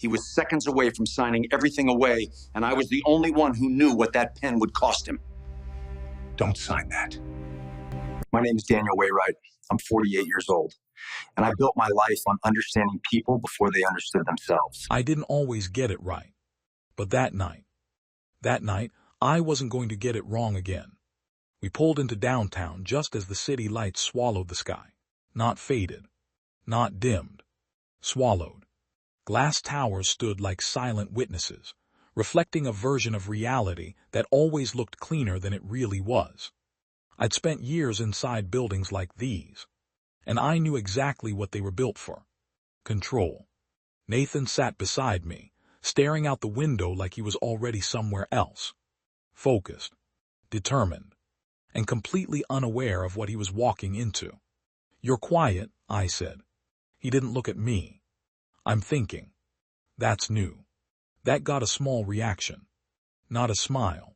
He was seconds away from signing everything away, and I was the only one who knew what that pen would cost him. Don't sign that. My name is Daniel Wainwright. I'm 48 years old, and I built my life on understanding people before they understood themselves. I didn't always get it right, but that night, I wasn't going to get it wrong again. We pulled into downtown just as the city lights swallowed the sky. Not faded, not dimmed, swallowed. Glass towers stood like silent witnesses, reflecting a version of reality that always looked cleaner than it really was. I'd spent years inside buildings like these, and I knew exactly what they were built for. Control. Nathan sat beside me, staring out the window like he was already somewhere else. Focused, determined, and completely unaware of what he was walking into. "You're quiet," I said. He didn't look at me. "I'm thinking." That's new. That got a small reaction. Not a smile.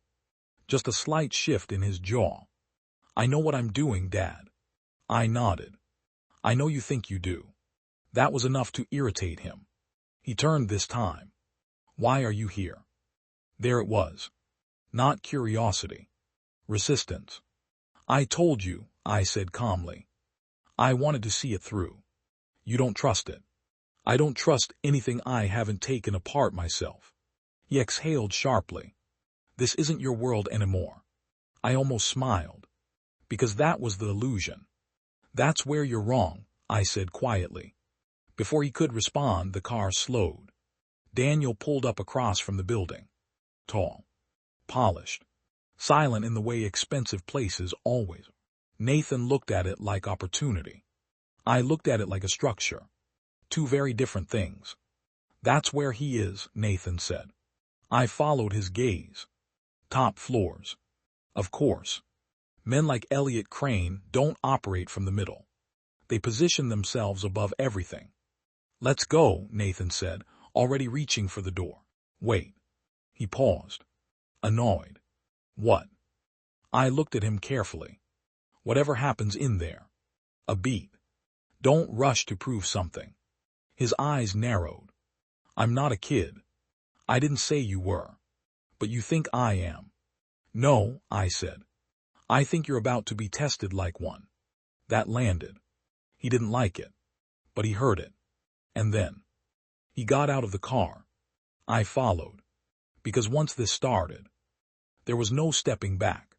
Just a slight shift in his jaw. "I know what I'm doing, Dad." I nodded. "I know you think you do." That was enough to irritate him. He turned this time. "Why are you here?" There it was. Not curiosity. Resistance. "I told you," I said calmly. "I wanted to see it through. You don't trust it." "I don't trust anything I haven't taken apart myself." He exhaled sharply. "This isn't your world anymore." I almost smiled. Because that was the illusion. "That's where you're wrong," I said quietly. Before he could respond, the car slowed. Daniel pulled up across from the building. Tall. Polished. Silent in the way expensive places always. Nathan looked at it like opportunity. I looked at it like a structure. Two very different things. "That's where he is," Nathan said. I followed his gaze. Top floors. Of course. Men like Elliot Crane don't operate from the middle. They position themselves above everything. "Let's go," Nathan said, already reaching for the door. "Wait." He paused. Annoyed. "What?" I looked at him carefully. "Whatever happens in there. A beat. Don't rush to prove something." His eyes narrowed. "I'm not a kid." "I didn't say you were. But you think I am." "No," I said. "I think you're about to be tested like one." That landed. He didn't like it. But he heard it. And then he got out of the car. I followed. Because once this started, there was no stepping back.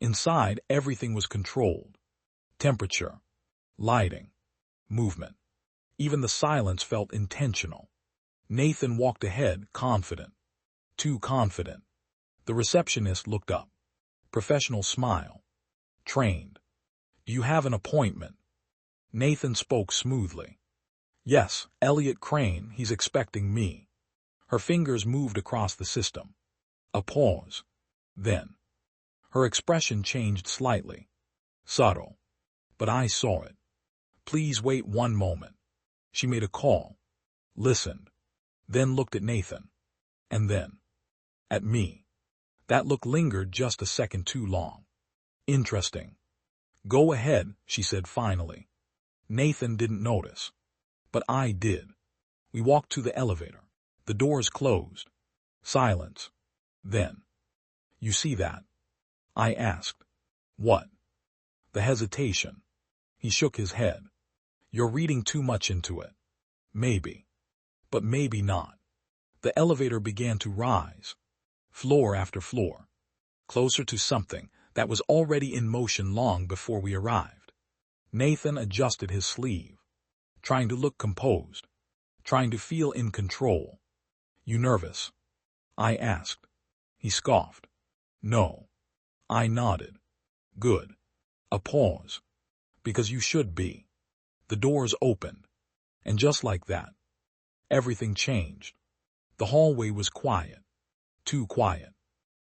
Inside, everything was controlled. Temperature, lighting, movement. Even the silence felt intentional. Nathan walked ahead, confident. Too confident. The receptionist looked up. Professional smile. Trained. "Do you have an appointment?" Nathan spoke smoothly. "Yes, Elliot Crane, he's expecting me." Her fingers moved across the system. A pause. Then. Her expression changed slightly. Subtle. But I saw it. "Please wait one moment." She made a call. Listened. Then looked at Nathan. And then. At me. That look lingered just a second too long. "Interesting." "Go ahead," she said finally. Nathan didn't notice. But I did. We walked to the elevator. The doors closed. Silence. Then. "You see that?" I asked. "What?" The hesitation. He shook his head. "You're reading too much into it." "Maybe. But maybe not." The elevator began to rise. Floor after floor. Closer to something that was already in motion long before we arrived. Nathan adjusted his sleeve. Trying to look composed. Trying to feel in control. "You nervous?" I asked. He scoffed. "No." I nodded. "Good." A pause. "Because you should be." The doors opened. And just like that, everything changed. The hallway was quiet. Too quiet.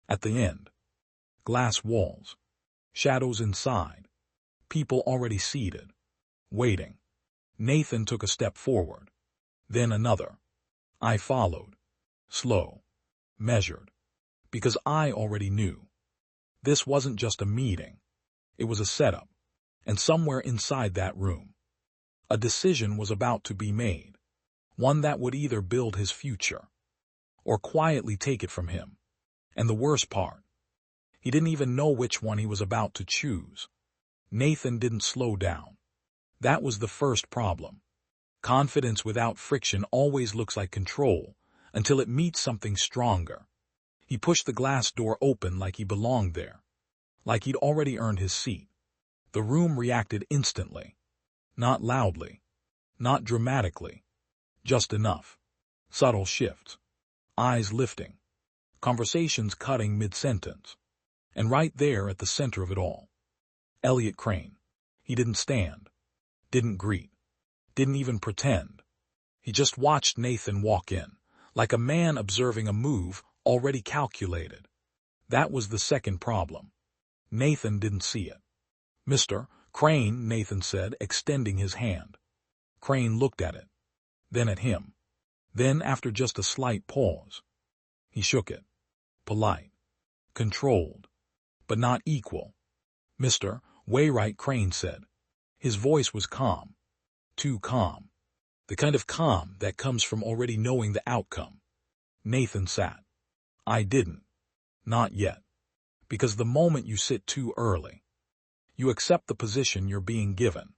At the end, glass walls. Shadows inside. People already seated. Waiting. Nathan took a step forward. Then another. I followed. Slow. Measured. Because I already knew. This wasn't just a meeting. It was a setup. And somewhere inside that room, a decision was about to be made. One that would either build his future or quietly take it from him. And the worst part, he didn't even know which one he was about to choose. Nathan didn't slow down. That was the first problem. Confidence without friction always looks like control until it meets something stronger. He pushed the glass door open like he belonged there, like he'd already earned his seat. The room reacted instantly. Not loudly, not dramatically, just enough. Subtle shifts, eyes lifting, conversations cutting mid-sentence. And right there at the center of it all, Elliot Crane. He didn't stand, didn't greet, didn't even pretend. He just watched Nathan walk in, like a man observing a move already calculated. That was the second problem. Nathan didn't see it. "Mr. Crane," Nathan said, extending his hand. Crane looked at it, then at him. Then, after just a slight pause, he shook it. Polite, controlled, but not equal. "Mr. Wainwright," Crane said. His voice was calm, too calm. The kind of calm that comes from already knowing the outcome. Nathan sat. "I didn't. Not yet. Because the moment you sit too early, you accept the position you're being given."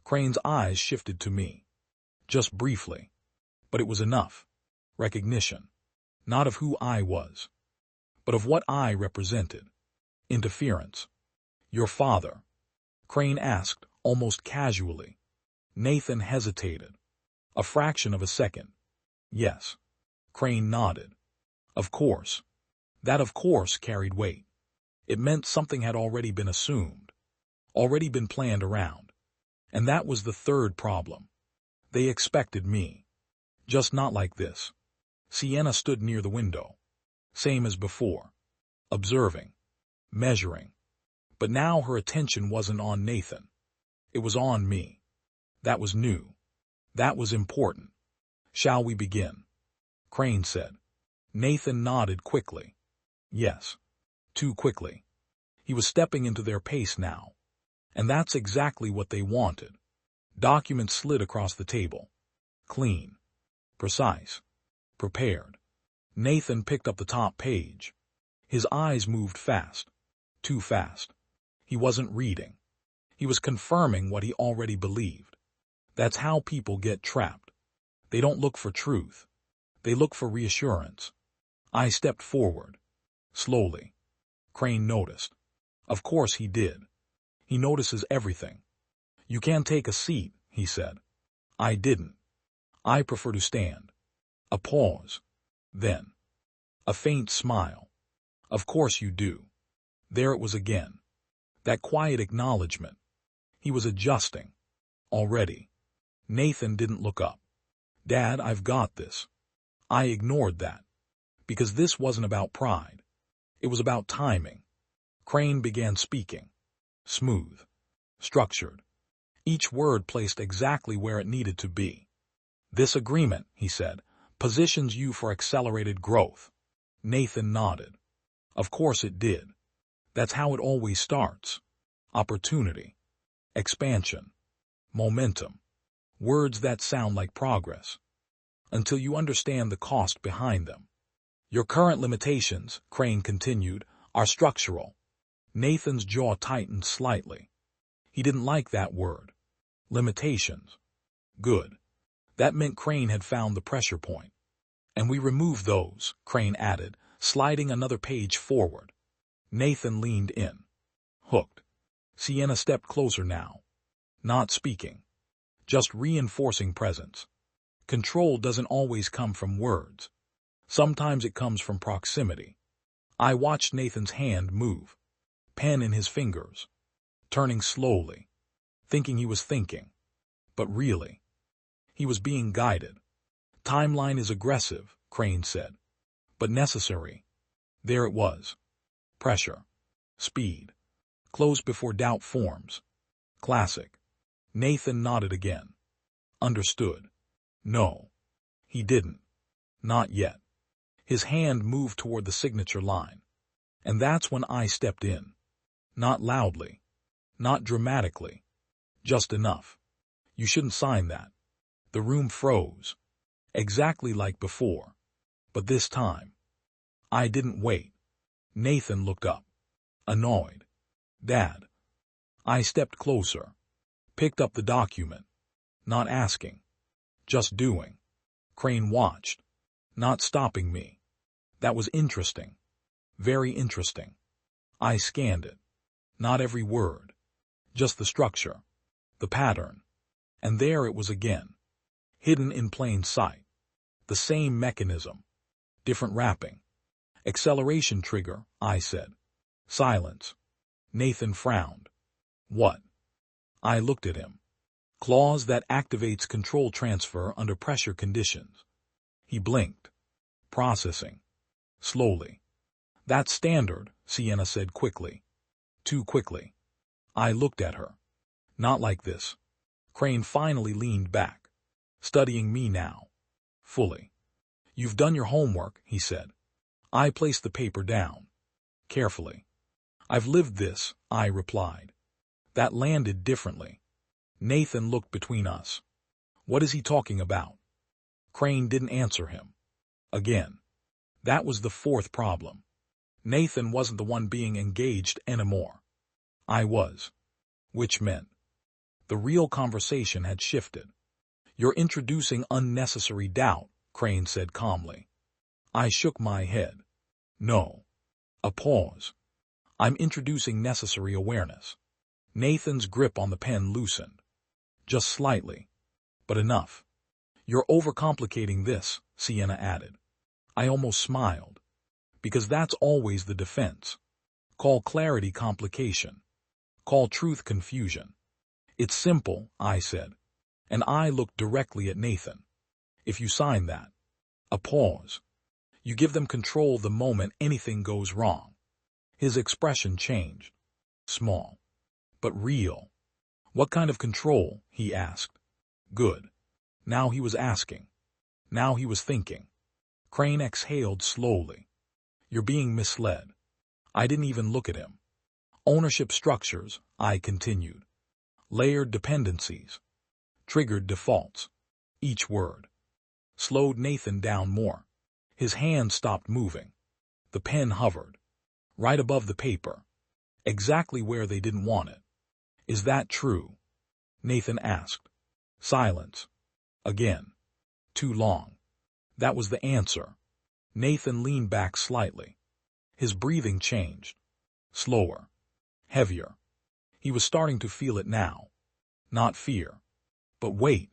Crane's eyes shifted to me. Just briefly. But it was enough. Recognition. Not of who I was, but of what I represented. Interference. "Your father?" Crane asked, almost casually. Nathan hesitated. A fraction of a second. "Yes." Crane nodded. "Of course." That "of course" carried weight. It meant something had already been assumed, already been planned around. And that was the third problem. They expected me. Just not like this. Sienna stood near the window. Same as before. Observing. Measuring. But now her attention wasn't on Nathan. It was on me. That was new. That was important. "Shall we begin?" Crane said. Nathan nodded quickly. Yes. Too quickly. He was stepping into their pace now. And that's exactly what they wanted. Documents slid across the table. Clean. Precise. Prepared. Nathan picked up the top page. His eyes moved fast. Too fast. He wasn't reading. He was confirming what he already believed. That's how people get trapped. They don't look for truth. They look for reassurance. I stepped forward. Slowly. Crane noticed. Of course he did. He notices everything. "You can take a seat," he said. I didn't. "I prefer to stand." A pause. Then. A faint smile. "Of course you do." There it was again. That quiet acknowledgement. He was adjusting. Already. Nathan didn't look up. "Dad, I've got this." I ignored that. Because this wasn't about pride. It was about timing. Crane began speaking. Smooth. Structured. Each word placed exactly where it needed to be. "This agreement," he said, "positions you for accelerated growth." Nathan nodded. Of course it did. That's how it always starts. Opportunity. Expansion. Momentum. Words that sound like progress. Until you understand the cost behind them. "Your current limitations," Crane continued, "are structural." Nathan's jaw tightened slightly. He didn't like that word. Limitations. Good. That meant Crane had found the pressure point. "And we remove those," Crane added, sliding another page forward. Nathan leaned in. Hooked. Sienna stepped closer now. Not speaking. Just reinforcing presence. Control doesn't always come from words. Sometimes it comes from proximity. I watched Nathan's hand move. Pen in his fingers. Turning slowly. Thinking he was thinking. But really, he was being guided. "Timeline is aggressive," Crane said. "But necessary." There it was. Pressure. Speed. Close before doubt forms. Classic. Nathan nodded again. Understood. No. He didn't. Not yet. His hand moved toward the signature line. And that's when I stepped in. Not loudly. Not dramatically. Just enough. "You shouldn't sign that." The room froze. Exactly like before. But this time, I didn't wait. Nathan looked up, annoyed. Dad. I stepped closer, picked up the document, not asking, just doing. Crane watched, not stopping me. That was interesting. Very interesting. I scanned it. Not every word. Just the structure. The pattern. And there it was again. Hidden in plain sight. The same mechanism. Different wrapping. Acceleration trigger, I said. Silence. Nathan frowned. What? I looked at him. Clause that activates control transfer under pressure conditions. He blinked. Processing. Slowly. That's standard, Sienna said quickly. Too quickly. I looked at her. Not like this. Crane finally leaned back, studying me now. Fully. You've done your homework, he said. I placed the paper down. Carefully. I've lived this, I replied. That landed differently. Nathan looked between us. What is he talking about? Crane didn't answer him. Again. That was the fourth problem. Nathan wasn't the one being engaged anymore. I was. Which meant the real conversation had shifted. You're introducing unnecessary doubt, Crane said calmly. I shook my head. No. A pause. I'm introducing necessary awareness. Nathan's grip on the pen loosened. Just slightly. But enough. You're overcomplicating this, Sienna added. I almost smiled. Because that's always the defense. Call clarity complication. Call truth confusion. It's simple, I said. And I looked directly at Nathan. If you sign that. A pause. You give them control the moment anything goes wrong. His expression changed. Small. But real. What kind of control? He asked. Good. Now he was asking. Now he was thinking. Crane exhaled slowly. You're being misled. I didn't even look at him. Ownership structures, I continued. Layered dependencies. Triggered defaults. Each word. Slowed Nathan down more. His hand stopped moving. The pen hovered. Right above the paper. Exactly where they didn't want it. Is that true? Nathan asked. Silence. Again. Too long. That was the answer. Nathan leaned back slightly. His breathing changed. Slower. Heavier. He was starting to feel it now. Not fear. But weight.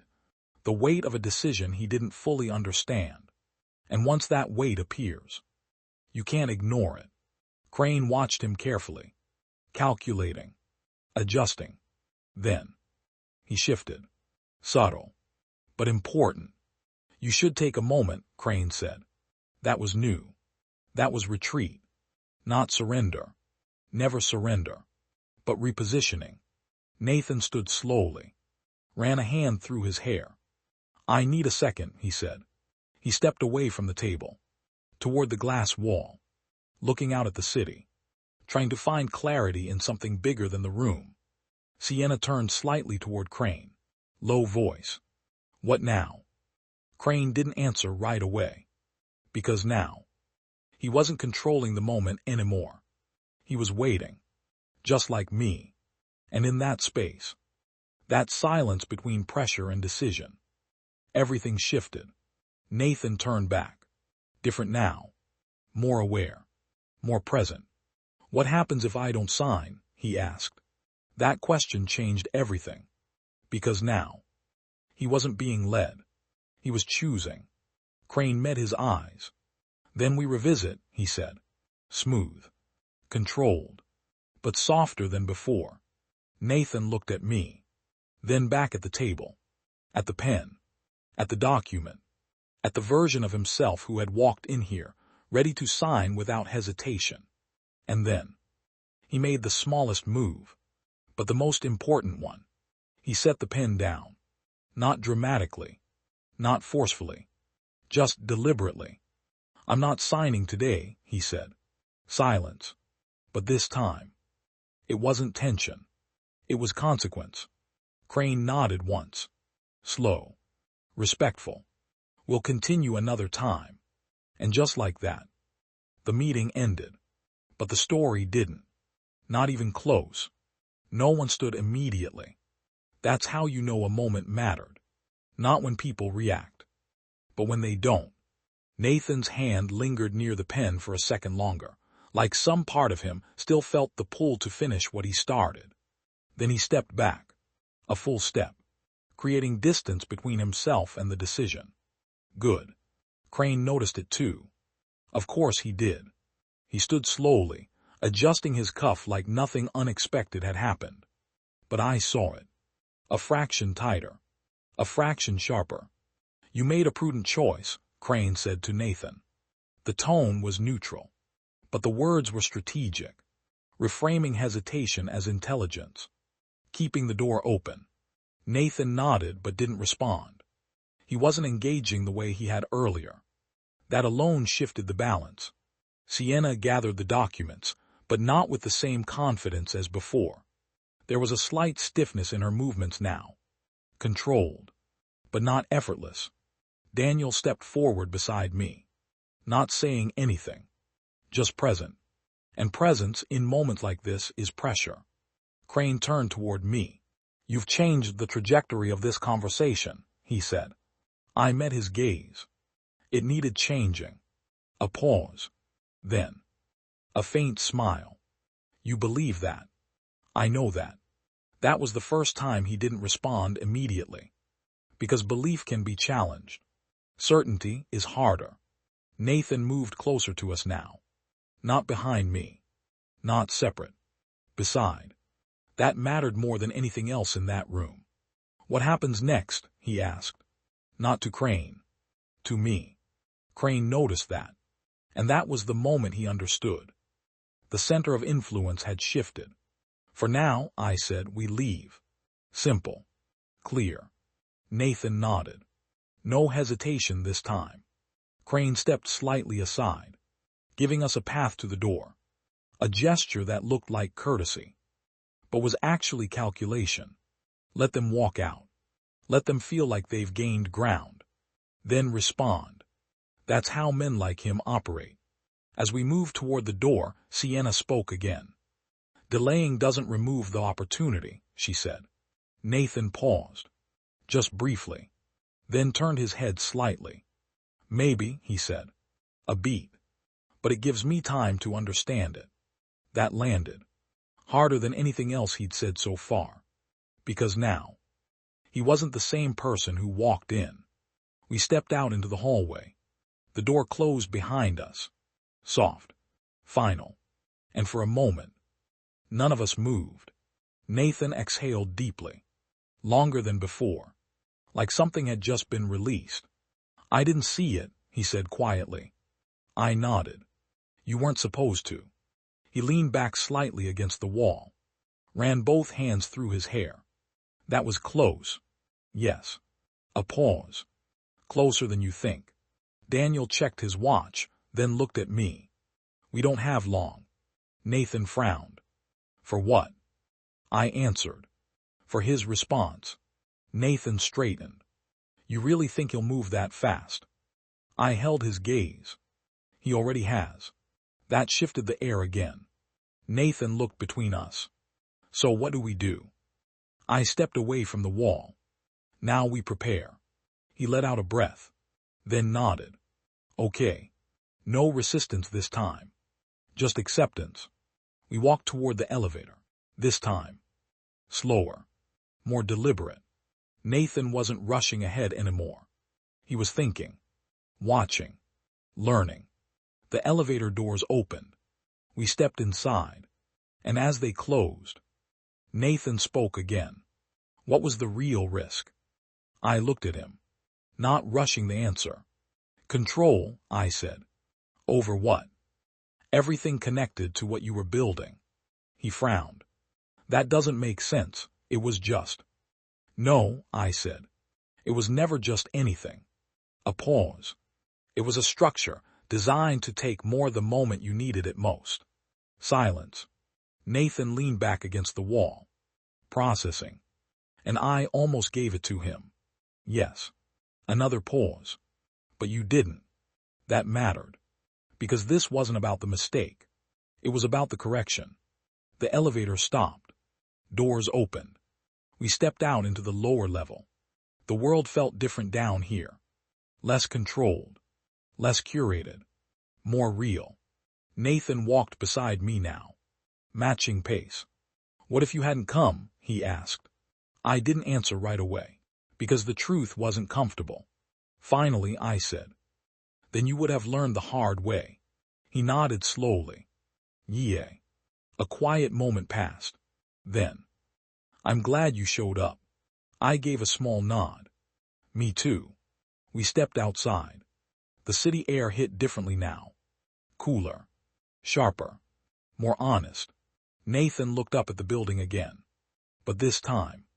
The weight of a decision he didn't fully understand. And once that weight appears, you can't ignore it. Crane watched him carefully. Calculating. Adjusting. Then. He shifted. Subtle. But important. You should take a moment, Crane said. That was new. That was retreat. Not surrender. Never surrender. But repositioning. Nathan stood slowly. Ran a hand through his hair. I need a second, he said. He stepped away from the table. Toward the glass wall. Looking out at the city. Trying to find clarity in something bigger than the room. Sienna turned slightly toward Crane. Low voice. What now? Crane didn't answer right away. Because now, he wasn't controlling the moment anymore. He was waiting. Just like me. And in that space. That silence between pressure and decision. Everything shifted. Nathan turned back. Different now. More aware. More present. What happens if I don't sign? He asked. That question changed everything. Because now, he wasn't being led. He was choosing. Crane met his eyes. Then we revisit, he said. Smooth. Controlled. But softer than before. Nathan looked at me. Then back at the table. At the pen. At the document. At the version of himself who had walked in here, ready to sign without hesitation. And then, he made the smallest move. But the most important one. He set the pen down. Not dramatically. Not forcefully. Just deliberately. I'm not signing today, he said. Silence. But this time. It wasn't tension. It was consequence. Crane nodded once. Slow. Respectful. We'll continue another time. And just like that, the meeting ended. But the story didn't. Not even close. No one stood immediately. That's how you know a moment mattered. Not when people react, but when they don't. Nathan's hand lingered near the pen for a second longer, like some part of him still felt the pull to finish what he started. Then he stepped back, a full step, creating distance between himself and the decision. Good. Crane noticed it too. Of course he did. He stood slowly, adjusting his cuff like nothing unexpected had happened. But I saw it. A fraction tighter. A fraction sharper. You made a prudent choice, Crane said to Nathan. The tone was neutral, but the words were strategic, reframing hesitation as intelligence. Keeping the door open. Nathan nodded but didn't respond. He wasn't engaging the way he had earlier. That alone shifted the balance. Sienna gathered the documents, but not with the same confidence as before. There was a slight stiffness in her movements now. Controlled, but not effortless. Daniel stepped forward beside me, not saying anything, just present. And presence in moments like this is pressure. Crane turned toward me. You've changed the trajectory of this conversation, he said. I met his gaze. It needed changing. A pause. Then, a faint smile. You believe that. I know that. That was the first time he didn't respond immediately. Because belief can be challenged. Certainty is harder. Nathan moved closer to us now. Not behind me. Not separate. Beside. That mattered more than anything else in that room. What happens next? He asked. Not to Crane. To me. Crane noticed that. And that was the moment he understood. The center of influence had shifted. For now, I said, we leave. Simple. Clear. Nathan nodded. No hesitation this time. Crane stepped slightly aside, giving us a path to the door. A gesture that looked like courtesy, but was actually calculation. Let them walk out. Let them feel like they've gained ground. Then respond. That's how men like him operate. As we moved toward the door, Sienna spoke again. Delaying doesn't remove the opportunity, she said. Nathan paused. Just briefly. Then turned his head slightly. Maybe, he said. A beat. But it gives me time to understand it. That landed. Harder than anything else he'd said so far. Because now, he wasn't the same person who walked in. We stepped out into the hallway. The door closed behind us. Soft. Final. And for a moment, none of us moved. Nathan exhaled deeply. Longer than before. Like something had just been released. I didn't see it, he said quietly. I nodded. You weren't supposed to. He leaned back slightly against the wall. Ran both hands through his hair. That was close. Yes. A pause. Closer than you think. Daniel checked his watch, then looked at me. We don't have long. Nathan frowned. For what? I answered. For his response. Nathan straightened. You really think he'll move that fast? I held his gaze. He already has. That shifted the air again. Nathan looked between us. So what do we do? I stepped away from the wall. Now we prepare. He let out a breath. Then nodded. Okay. No resistance this time. Just acceptance. We walked toward the elevator. This time. Slower. More deliberate. Nathan wasn't rushing ahead anymore. He was thinking. Watching. Learning. The elevator doors opened. We stepped inside. And as they closed, Nathan spoke again. What was the real risk? I looked at him. Not rushing the answer. Control, I said. Over what? Everything connected to what you were building. He frowned. That doesn't make sense. It was just. No, I said. It was never just anything. A pause. It was a structure designed to take more the moment you needed it most. Silence. Nathan leaned back against the wall. Processing. And I almost gave it to him. Yes. Another pause. But you didn't. That mattered. Because this wasn't about the mistake. It was about the correction. The elevator stopped. Doors opened. We stepped out into the lower level. The world felt different down here. Less controlled. Less curated. More real. Nathan walked beside me now. Matching pace. "What if you hadn't come?" he asked. I didn't answer right away. Because the truth wasn't comfortable. Finally, I said, "Then you would have learned the hard way." He nodded slowly. "Yeah." A quiet moment passed. Then, "I'm glad you showed up." I gave a small nod. "Me too." We stepped outside. The city air hit differently now. Cooler. Sharper. More honest. Nathan looked up at the building again. But this time,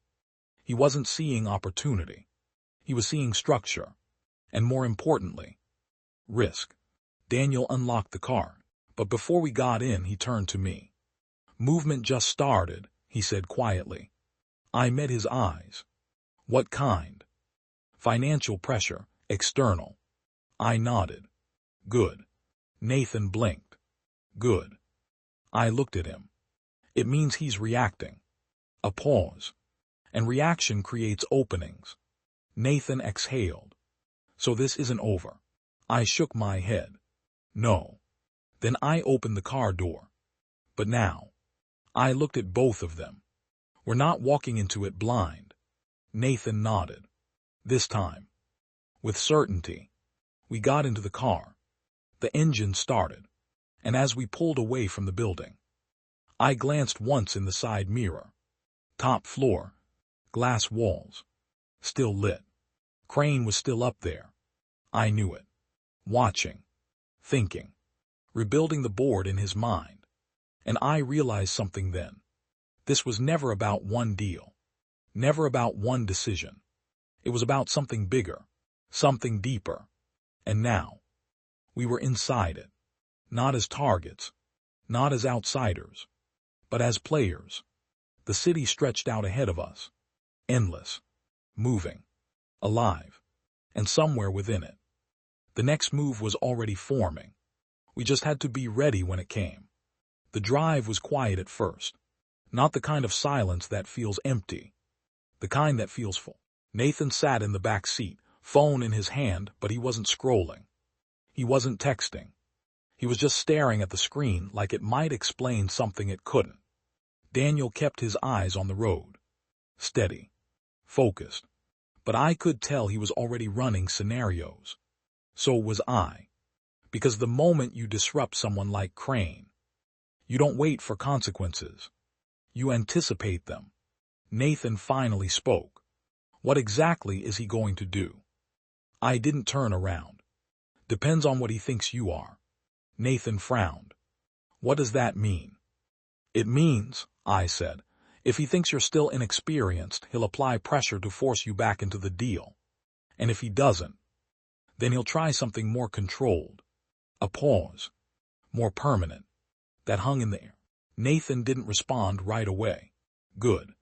he wasn't seeing opportunity. He was seeing structure. And more importantly, risk. Daniel unlocked the car. But before we got in, he turned to me. "Movement just started," he said quietly. I met his eyes. "What kind?" "Financial pressure, external." I nodded. "Good." Nathan blinked. "Good." I looked at him. "It means he's reacting." A pause. And reaction creates openings. Nathan exhaled. "So this isn't over." I shook my head. "No." Then I opened the car door. "But now." I looked at both of them. "We're not walking into it blind." Nathan nodded. This time. With certainty. We got into the car. The engine started. And as we pulled away from the building, I glanced once in the side mirror. Top floor. Glass walls. Still lit. Crane was still up there. I knew it. Watching. Thinking. Rebuilding the board in his mind. And I realized something then. This was never about one deal. Never about one decision. It was about something bigger. Something deeper. And now, we were inside it. Not as targets. Not as outsiders. But as players. The city stretched out ahead of us. Endless. Moving. Alive. And somewhere within it, the next move was already forming. We just had to be ready when it came. The drive was quiet at first. Not the kind of silence that feels empty. The kind that feels full. Nathan sat in the back seat, phone in his hand, but he wasn't scrolling. He wasn't texting. He was just staring at the screen like it might explain something it couldn't. Daniel kept his eyes on the road. Steady. Focused. But I could tell he was already running scenarios. So was I. Because the moment you disrupt someone like Crane, you don't wait for consequences. You anticipate them. Nathan finally spoke. "What exactly is he going to do?" I didn't turn around. "Depends on what he thinks you are." Nathan frowned. "What does that mean?" "It means," I said, "if he thinks you're still inexperienced, he'll apply pressure to force you back into the deal. And if he doesn't, then he'll try something more controlled." A pause. More permanent. That hung in the air. Nathan didn't respond right away. Good.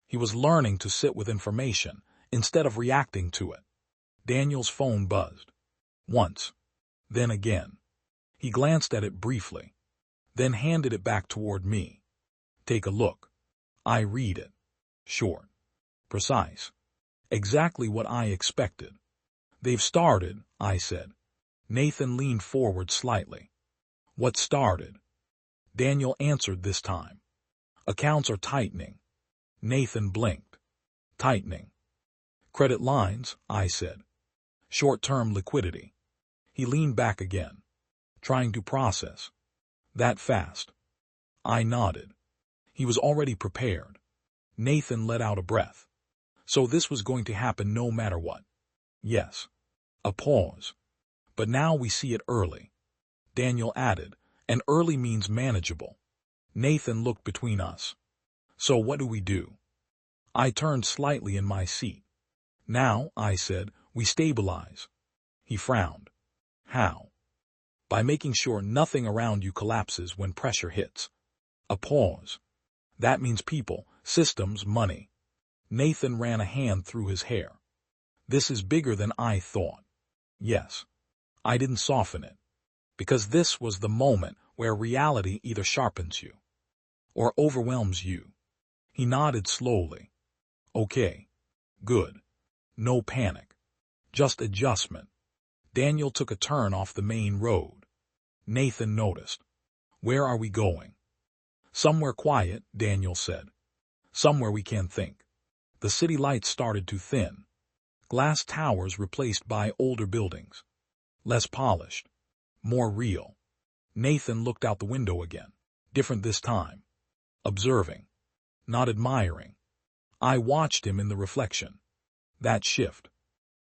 He was learning to sit with information instead of reacting to it. Daniel's phone buzzed. Once. Then again. He glanced at it briefly. Then handed it back toward me. "Take a look." I read it. Short. Precise. Exactly what I expected. "They've started," I said. Nathan leaned forward slightly. "What started?" Daniel answered this time. "Accounts are tightening." Nathan blinked. "Tightening." "Credit lines," I said. "Short-term liquidity." He leaned back again. Trying to process. "That fast?" I nodded. He was already prepared. Nathan let out a breath. So this was going to happen no matter what. Yes. A pause. "But now we see it early." Daniel added, "and early means manageable." Nathan looked between us. "So what do we do?" I turned slightly in my seat. "Now," I said, "we stabilize." He frowned. "How?" "By making sure nothing around you collapses when pressure hits." A pause. "That means people, systems, money." Nathan ran a hand through his hair. "This is bigger than I thought." Yes. I didn't soften it. Because this was the moment where reality either sharpens you or overwhelms you. He nodded slowly. Okay. Good. No panic. Just adjustment. Daniel took a turn off the main road. Nathan noticed. Where are we going? Somewhere quiet, Daniel said. Somewhere we can think. The city lights started to thin. Glass towers replaced by older buildings. Less polished. More real. Nathan looked out the window again. Different this time. Observing. Not admiring. I watched him in the reflection. That shift.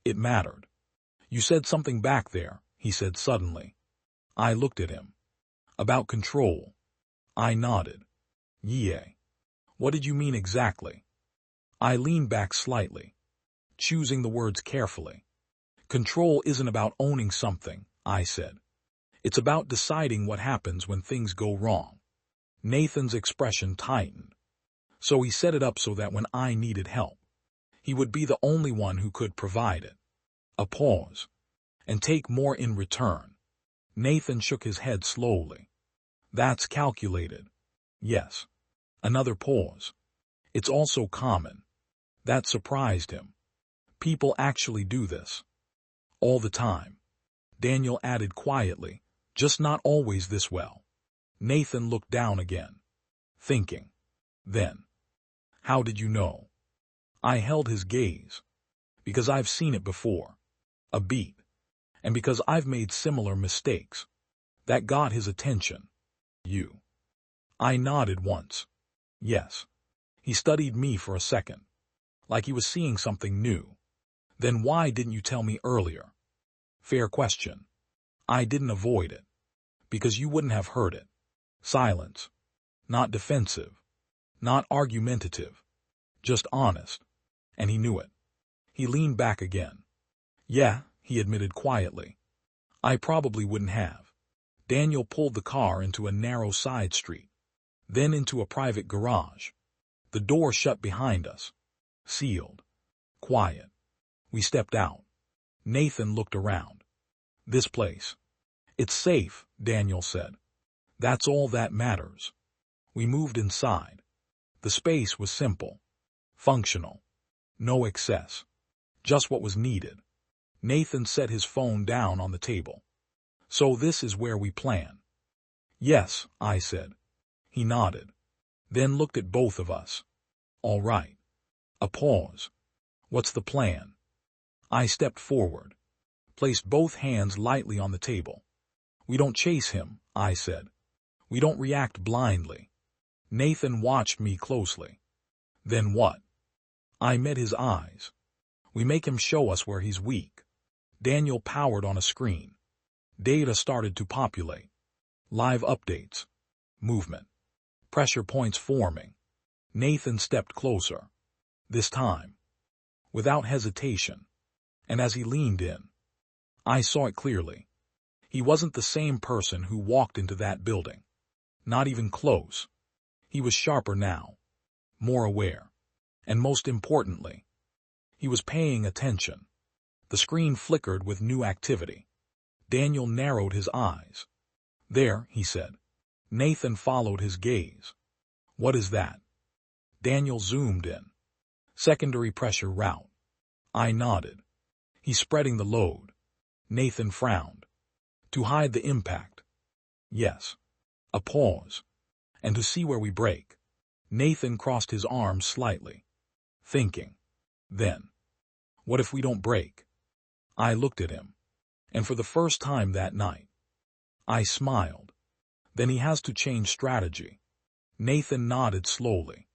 It mattered. You said something back there, he said suddenly. I looked at him. About control. I nodded. Yeah. What did you mean exactly? I leaned back slightly, choosing the words carefully. Control isn't about owning something, I said. It's about deciding what happens when things go wrong. Nathan's expression tightened. So he set it up so that when I needed help, he would be the only one who could provide it. A pause. And take more in return. Nathan shook his head slowly. That's calculated. Yes. Another pause. It's also common. That surprised him. People actually do this. All the time. Daniel added quietly, just not always this well. Nathan looked down again. Thinking. Then. How did you know? I held his gaze. Because I've seen it before. A beat. And because I've made similar mistakes. That got his attention. You. I nodded once. Yes. He studied me for a second. Like he was seeing something new. Then why didn't you tell me earlier? Fair question. I didn't avoid it. Because you wouldn't have heard it. Silence. Not defensive. Not argumentative. Just honest. And he knew it. He leaned back again. Yeah, he admitted quietly. I probably wouldn't have. Daniel pulled the car into a narrow side street. Then into a private garage. The door shut behind us. Sealed. Quiet. We stepped out. Nathan looked around. This place. It's safe, Daniel said. That's all that matters. We moved inside. The space was simple. Functional. No excess. Just what was needed. Nathan set his phone down on the table. So this is where we plan. Yes, I said. He nodded. Then looked at both of us. All right. A pause. What's the plan? I stepped forward. Placed both hands lightly on the table. We don't chase him, I said. We don't react blindly. Nathan watched me closely. Then what? I met his eyes. We make him show us where he's weak. Daniel powered on a screen. Data started to populate. Live updates. Movement. Pressure points forming. Nathan stepped closer. This time. Without hesitation. And as he leaned in, I saw it clearly. He wasn't the same person who walked into that building. Not even close. He was sharper now. More aware. And most importantly, he was paying attention. The screen flickered with new activity. Daniel narrowed his eyes. There, he said. Nathan followed his gaze. What is that? Daniel zoomed in. Secondary pressure route. I nodded. He's spreading the load. Nathan frowned. To hide the impact. Yes. A pause. And to see where we break. Nathan crossed his arms slightly. Thinking. Then. What if we don't break? I looked at him. And for the first time that night, I smiled. Then he has to change strategy. Nathan nodded slowly.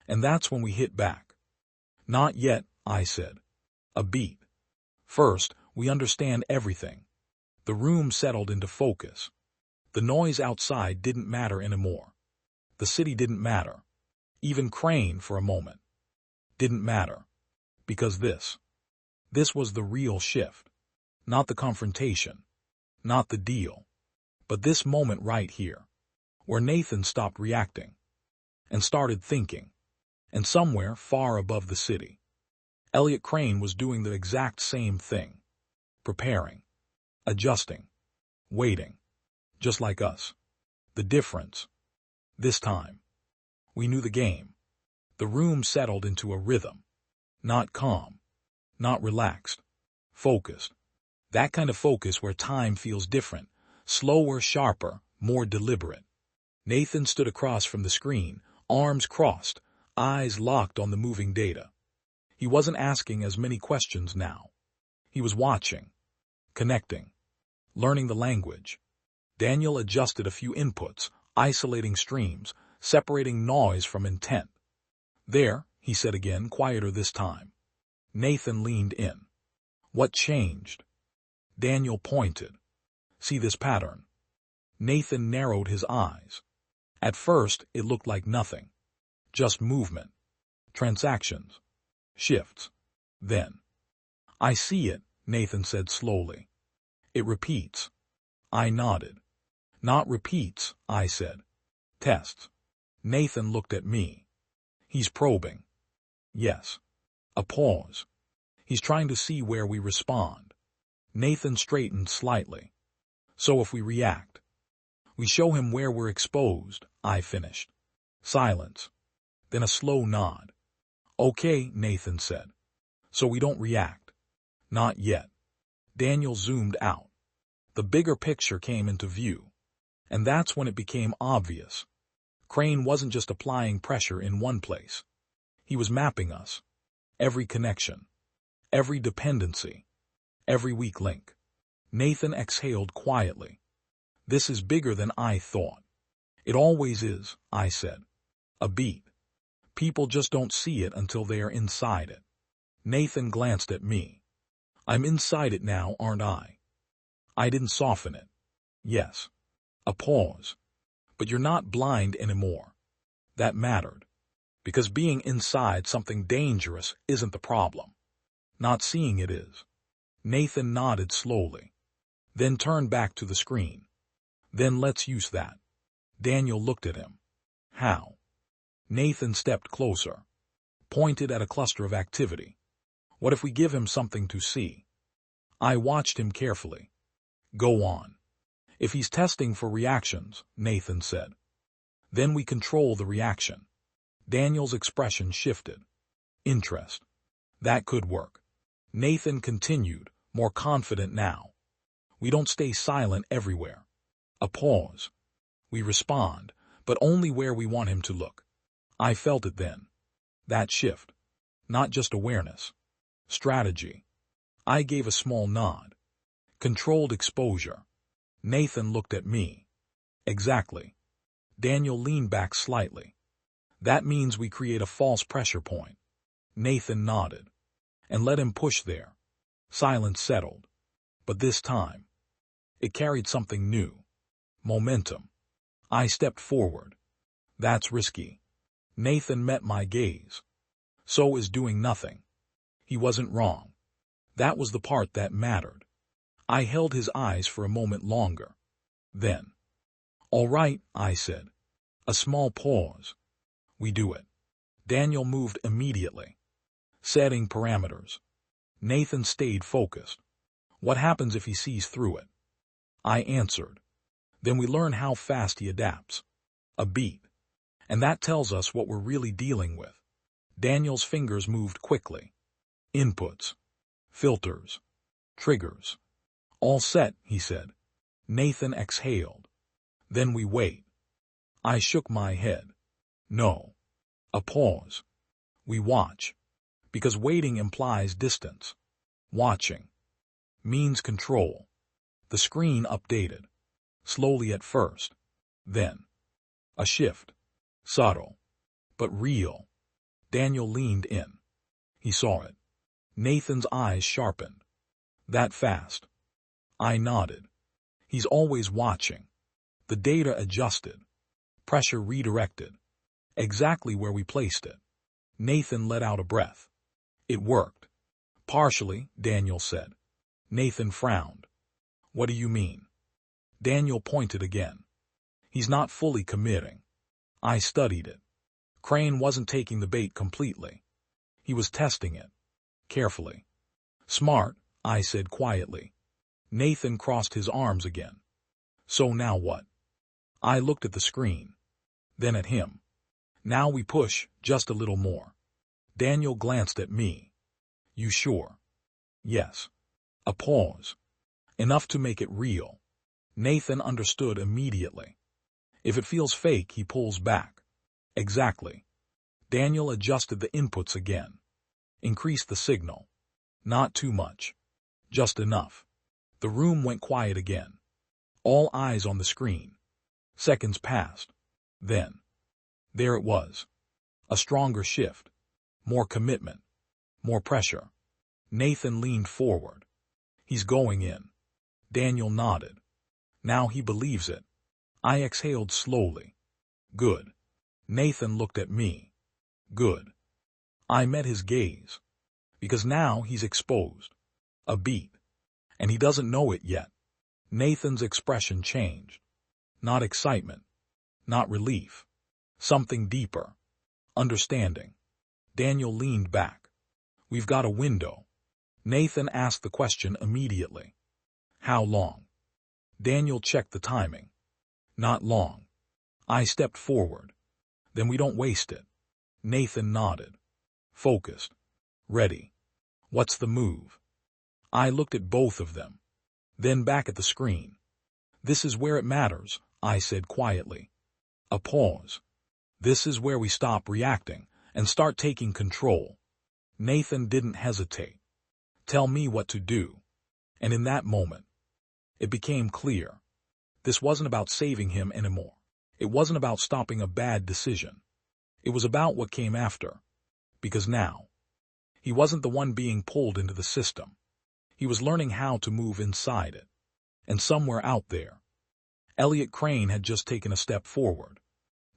And that's when we hit back. Not yet, I said. A beat. First, we understand everything. The room settled into focus. The noise outside didn't matter anymore. The city didn't matter. Even Crane, for a moment, didn't matter. Because this was the real shift. Not the confrontation. Not the deal. But this moment right here. Where Nathan stopped reacting. And started thinking. And somewhere far above the city, Elliot Crane was doing the exact same thing. preparing, adjusting, waiting, just like us. The difference, this time, we knew the game. The room settled into a rhythm, not calm, not relaxed, focused. That kind of focus where time feels different, slower, sharper, more deliberate. Nathan stood across from the screen, arms crossed, eyes locked on the moving data. He wasn't asking as many questions now. He was watching, connecting, learning the language. Daniel adjusted a few inputs, isolating streams, separating noise from intent. There, he said again, quieter this time. Nathan leaned in. What changed? Daniel pointed. See this pattern? Nathan narrowed his eyes. At first, it looked like nothing. Just movement. Transactions. Shifts. Then. I see it, Nathan said slowly. It repeats. I nodded. Not repeats, I said. Tests. Nathan looked at me. He's probing. Yes. A pause. He's trying to see where we respond. Nathan straightened slightly. So if we react, we show him where we're exposed, I finished. Silence. Then a slow nod. Okay, Nathan said. So we don't react. Not yet. Daniel zoomed out. The bigger picture came into view. And that's when it became obvious. Crane wasn't just applying pressure in one place. He was mapping us. Every connection. Every dependency. Every weak link. Nathan exhaled quietly. This is bigger than I thought. It always is, I said. A beat. People just don't see it until they are inside it. Nathan glanced at me. I'm inside it now, aren't I? I didn't soften it. Yes. A pause. But you're not blind anymore. That mattered. Because being inside something dangerous isn't the problem. Not seeing it is. Nathan nodded slowly. Then turned back to the screen. Then let's use that. Daniel looked at him. How? Nathan stepped closer. Pointed at a cluster of activity. What if we give him something to see? I watched him carefully. Go on. If he's testing for reactions, Nathan said. Then we control the reaction. Daniel's expression shifted. Interest. That could work. Nathan continued, more confident now. We don't stay silent everywhere. A pause. We respond, but only where we want him to look. I felt it then. That shift. Not just awareness. Strategy. I gave a small nod. Controlled exposure. Nathan looked at me. Exactly. Daniel leaned back slightly. That means we create a false pressure point. Nathan nodded. And let him push there. Silence settled. But this time, it carried something new. Momentum. I stepped forward. That's risky. Nathan met my gaze. So is doing nothing. He wasn't wrong. That was the part that mattered. I held his eyes for a moment longer. Then, all right, I said. A small pause. We do it. Daniel moved immediately. Setting parameters. Nathan stayed focused. What happens if he sees through it? I answered. Then we learn how fast he adapts. A beat. And that tells us what we're really dealing with. Daniel's fingers moved quickly. Inputs. Filters. Triggers. All set, he said. Nathan exhaled. Then we wait. I shook my head. No. A pause. We watch. Because waiting implies distance. Watching means control. The screen updated. Slowly at first. Then. A shift. Subtle. But real. Daniel leaned in. He saw it. Nathan's eyes sharpened. That fast. I nodded. He's always watching. The data adjusted. Pressure redirected. Exactly where we placed it. Nathan let out a breath. It worked. Partially, Daniel said. Nathan frowned. What do you mean? Daniel pointed again. He's not fully committing. I studied it. Crane wasn't taking the bait completely. He was testing it. Carefully. Smart, I said quietly. Nathan crossed his arms again. So now what? I looked at the screen, then at him. Now we push just a little more. Daniel glanced at me. You sure? Yes. A pause. Enough to make it real. Nathan understood immediately. If it feels fake, he pulls back. Exactly. Daniel adjusted the inputs again. Increased the signal. Not too much. Just enough. The room went quiet again. All eyes on the screen. Seconds passed. Then, there it was. A stronger shift. More commitment. More pressure. Nathan leaned forward. He's going in. Daniel nodded. Now he believes it. I exhaled slowly. Good. Nathan looked at me. Good. I met his gaze. Because now he's exposed. A beat. And he doesn't know it yet. Nathan's expression changed. Not excitement. Not relief. Something deeper. Understanding. Daniel leaned back. We've got a window. Nathan asked the question immediately. How long? Daniel checked the timing. Not long. I stepped forward. Then we don't waste it. Nathan nodded. Focused. Ready. What's the move? I looked at both of them. Then back at the screen. This is where it matters, I said quietly. A pause. This is where we stop reacting and start taking control. Nathan didn't hesitate. Tell me what to do. And in that moment, it became clear. This wasn't about saving him anymore. It wasn't about stopping a bad decision. It was about what came after. Because now, he wasn't the one being pulled into the system. He was learning how to move inside it. And somewhere out there, Elliot Crane had just taken a step forward,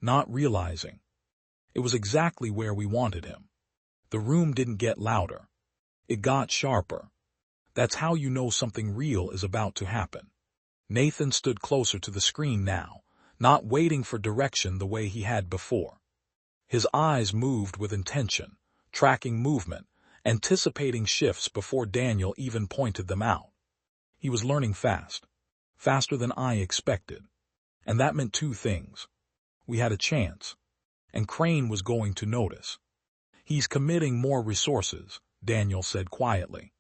not realizing. It was exactly where we wanted him. The room didn't get louder. It got sharper. That's how you know something real is about to happen. Nathan stood closer to the screen now, not waiting for direction the way he had before. His eyes moved with intention, tracking movement, anticipating shifts before Daniel even pointed them out. He was learning fast, faster than I expected. And that meant two things. We had a chance, and Crane was going to notice. He's committing more resources, Daniel said quietly.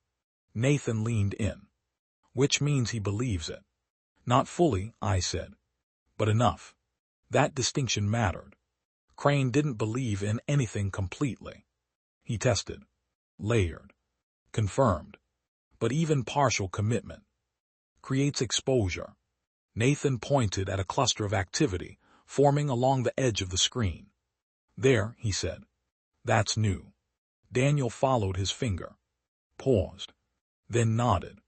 Nathan leaned in. Which means he believes it. Not fully, I said, but enough. That distinction mattered. Crane didn't believe in anything completely. He tested, layered, confirmed, but even partial commitment creates exposure. Nathan pointed at a cluster of activity forming along the edge of the screen. There, he said. That's new. Daniel followed his finger, paused, then nodded.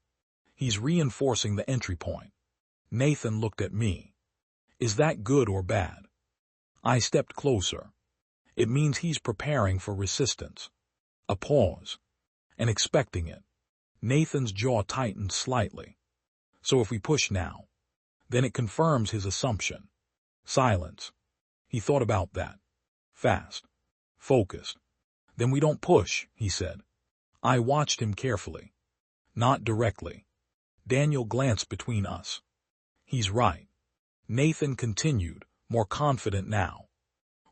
He's reinforcing the entry point. Nathan looked at me. Is that good or bad? I stepped closer. It means he's preparing for resistance. A pause. And expecting it. Nathan's jaw tightened slightly. So if we push now, then it confirms his assumption. Silence. He thought about that. Fast. Focused. Then we don't push, he said. I watched him carefully. Not directly. Daniel glanced between us. He's right. Nathan continued, more confident now.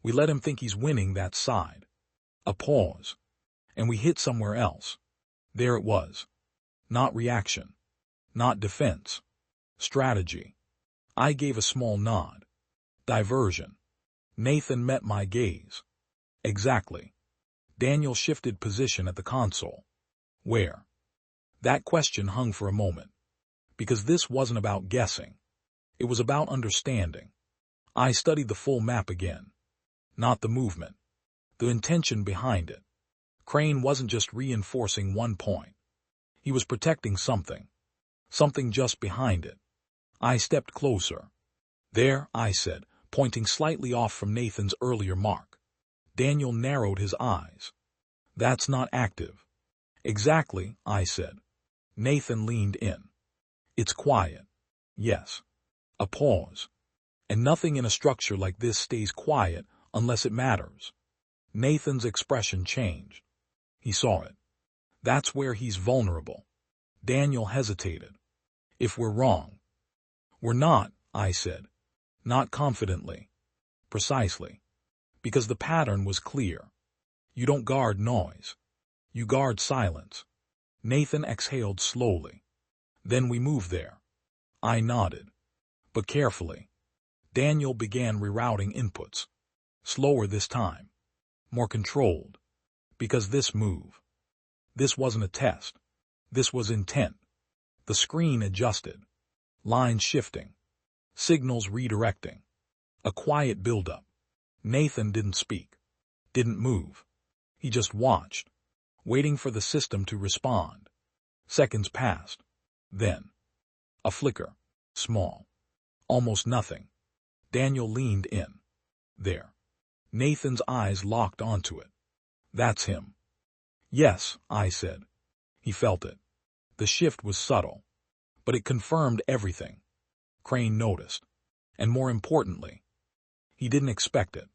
We let him think he's winning that side. A pause. And we hit somewhere else. There it was. Not reaction. Not defense. Strategy. I gave a small nod. Diversion. Nathan met my gaze. Exactly. Daniel shifted position at the console. Where? That question hung for a moment. Because this wasn't about guessing. It was about understanding. I studied the full map again. Not the movement. The intention behind it. Crane wasn't just reinforcing one point. He was protecting something. Something just behind it. I stepped closer. There, I said, pointing slightly off from Nathan's earlier mark. Daniel narrowed his eyes. That's not active. Exactly, I said. Nathan leaned in. It's quiet. Yes. A pause. And nothing in a structure like this stays quiet unless it matters. Nathan's expression changed. He saw it. That's where he's vulnerable. Daniel hesitated. If we're wrong. We're not, I said. Not confidently. Precisely. Because the pattern was clear. You don't guard noise. You guard silence. Nathan exhaled slowly. Then we moved there. I nodded. But carefully. Daniel began rerouting inputs. Slower this time. More controlled. Because this wasn't a test. This was intent. The screen adjusted. Lines shifting. Signals redirecting. A quiet buildup. Nathan didn't speak. Didn't move. He just watched, waiting for the system to respond. Seconds passed. Then, a flicker. Small. Almost nothing. Daniel leaned in. There. Nathan's eyes locked onto it. That's him. Yes, I said. He felt it. The shift was subtle, but it confirmed everything. Crane noticed. And more importantly, he didn't expect it.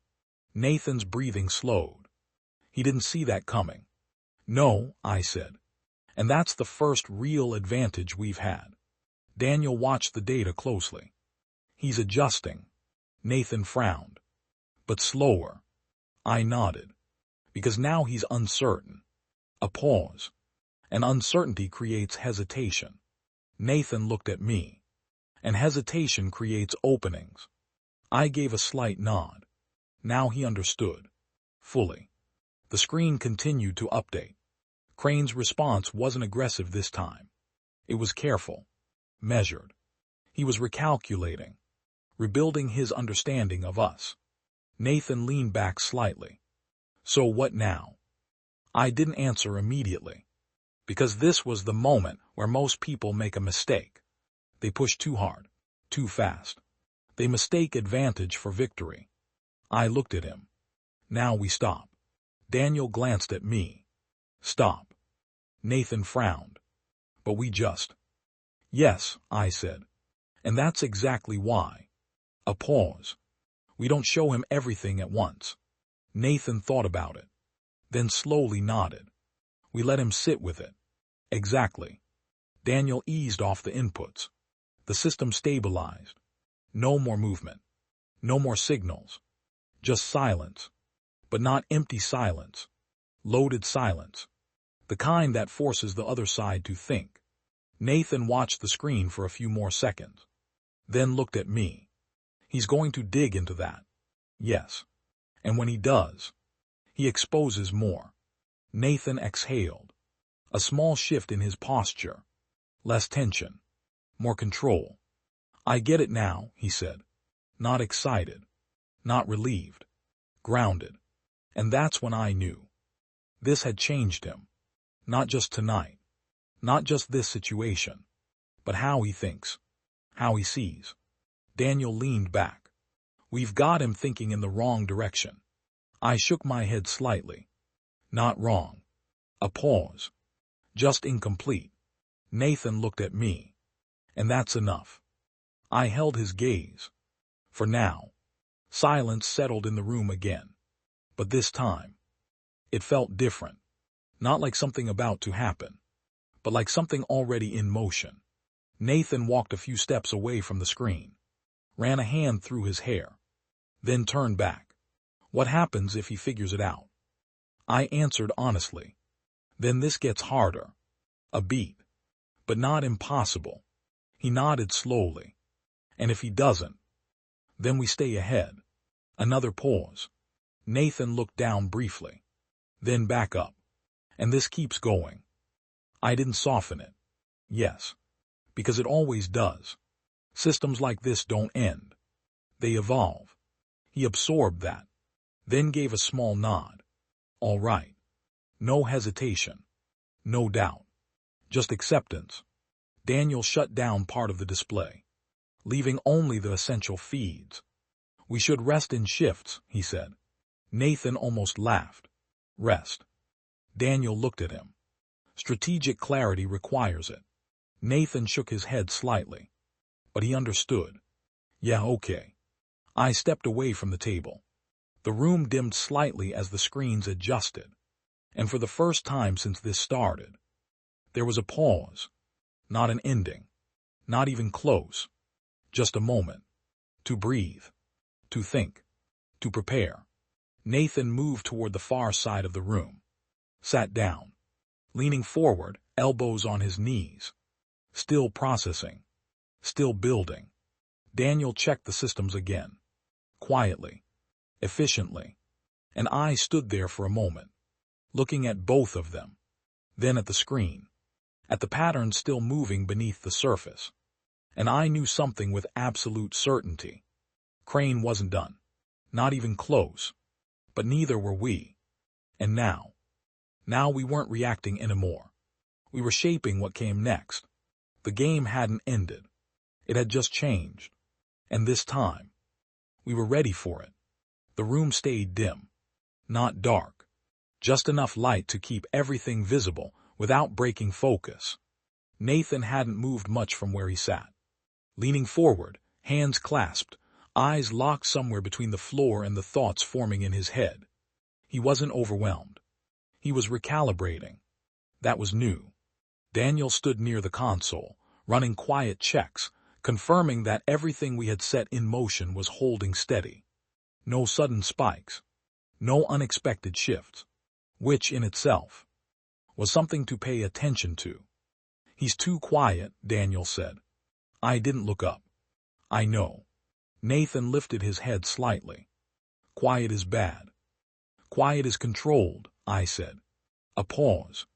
Nathan's breathing slowed. He didn't see that coming. No, I said. And that's the first real advantage we've had. Daniel watched the data closely. He's adjusting. Nathan frowned. But slower. I nodded. Because now he's uncertain. A pause. And uncertainty creates hesitation. Nathan looked at me. And hesitation creates openings. I gave a slight nod. Now he understood. Fully. The screen continued to update. Crane's response wasn't aggressive this time. It was careful. Measured. He was recalculating. Rebuilding his understanding of us. Nathan leaned back slightly. So what now? I didn't answer immediately. Because this was the moment where most people make a mistake. They push too hard. Too fast. They mistake advantage for victory. I looked at him. Now we stop. Daniel glanced at me. Stop. Nathan frowned. But we just. Yes, I said. And that's exactly why. A pause. We don't show him everything at once. Nathan thought about it. Then slowly nodded. We let him sit with it. Exactly. Daniel eased off the inputs. The system stabilized. No more movement. No more signals. Just silence. But not empty silence. Loaded silence. The kind that forces the other side to think. Nathan watched the screen for a few more seconds. Then looked at me. He's going to dig into that. Yes. And when he does, he exposes more. Nathan exhaled. A small shift in his posture. Less tension. More control. I get it now, he said. Not excited. Not relieved. Grounded. And that's when I knew. This had changed him. Not just tonight. Not just this situation. But how he thinks. How he sees. Daniel leaned back. We've got him thinking in the wrong direction. I shook my head slightly. Not wrong. A pause. Just incomplete. Nathan looked at me. And that's enough. I held his gaze. For now. Silence settled in the room again. But this time, it felt different. Not like something about to happen, but like something already in motion. Nathan walked a few steps away from the screen, ran a hand through his hair, then turned back. What happens if he figures it out? I answered honestly. Then this gets harder. A beat. But not impossible. He nodded slowly. And if he doesn't, then we stay ahead. Another pause. Nathan looked down briefly. Then back up. And this keeps going. I didn't soften it. Yes. Because it always does. Systems like this don't end. They evolve. He absorbed that. Then gave a small nod. All right. No hesitation. No doubt. Just acceptance. Daniel shut down part of the display, leaving only the essential feeds. We should rest in shifts, he said. Nathan almost laughed. Rest. Daniel looked at him. Strategic clarity requires it. Nathan shook his head slightly. But he understood. Yeah, okay. I stepped away from the table. The room dimmed slightly as the screens adjusted. And for the first time since this started, there was a pause. Not an ending. Not even close. Just a moment. To breathe. To think. To prepare. Nathan moved toward the far side of the room. Sat down. Leaning forward, elbows on his knees. Still processing. Still building. Daniel checked the systems again. Quietly. Efficiently. And I stood there for a moment, looking at both of them. Then at the screen. At the pattern still moving beneath the surface. And I knew something with absolute certainty. Crane wasn't done. Not even close. But neither were we. And now we weren't reacting anymore. We were shaping what came next. The game hadn't ended. It had just changed. And this time, we were ready for it. The room stayed dim. Not dark. Just enough light to keep everything visible without breaking focus. Nathan hadn't moved much from where he sat. Leaning forward, hands clasped, eyes locked somewhere between the floor and the thoughts forming in his head. He wasn't overwhelmed. He was recalibrating. That was new. Daniel stood near the console, running quiet checks, confirming that everything we had set in motion was holding steady. No sudden spikes. No unexpected shifts. Which, in itself, was something to pay attention to. He's too quiet, Daniel said. I didn't look up. I know. Nathan lifted his head slightly. Quiet is bad. Quiet is controlled, I said. A pause.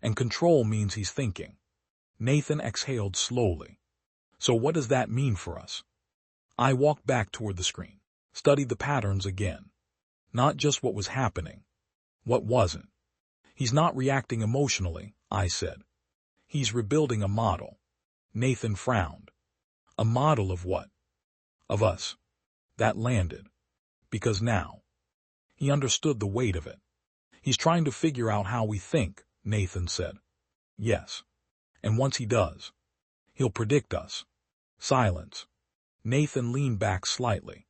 And control means he's thinking. Nathan exhaled slowly. So what does that mean for us? I walked back toward the screen, studied the patterns again. Not just what was happening. What wasn't. He's not reacting emotionally, I said. He's rebuilding a model. Nathan frowned. A model of what? Of us. That landed. Because now, he understood the weight of it. He's trying to figure out how we think, Nathan said. Yes. And once he does, he'll predict us. Silence. Nathan leaned back slightly.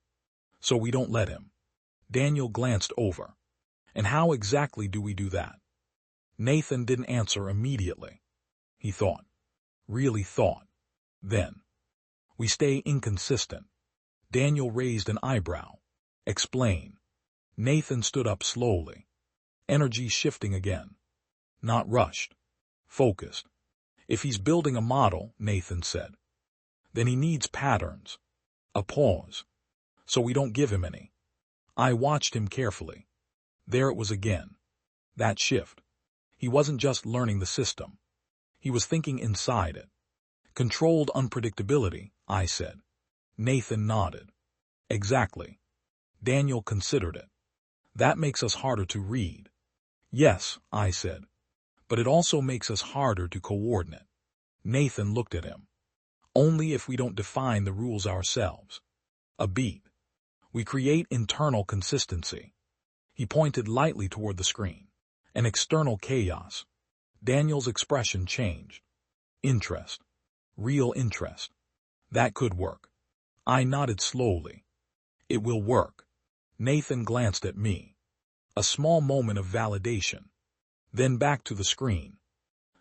So we don't let him. Daniel glanced over. And how exactly do we do that? Nathan didn't answer immediately. He thought. Really thought. Then. We stay inconsistent. Daniel raised an eyebrow. Explain. Nathan stood up slowly. Energy shifting again. Not rushed. Focused. If he's building a model, Nathan said, then he needs patterns. A pause. So we don't give him any. I watched him carefully. There it was again. That shift. He wasn't just learning the system. He was thinking inside it. Controlled unpredictability, I said. Nathan nodded. Exactly. Daniel considered it. That makes us harder to read. Yes, I said. But it also makes us harder to coordinate. Nathan looked at him. Only if we don't define the rules ourselves. A beat. We create internal consistency. He pointed lightly toward the screen. An external chaos. Daniel's expression changed. Interest. Real interest. That could work. I nodded slowly. It will work. Nathan glanced at me. A small moment of validation. Then back to the screen.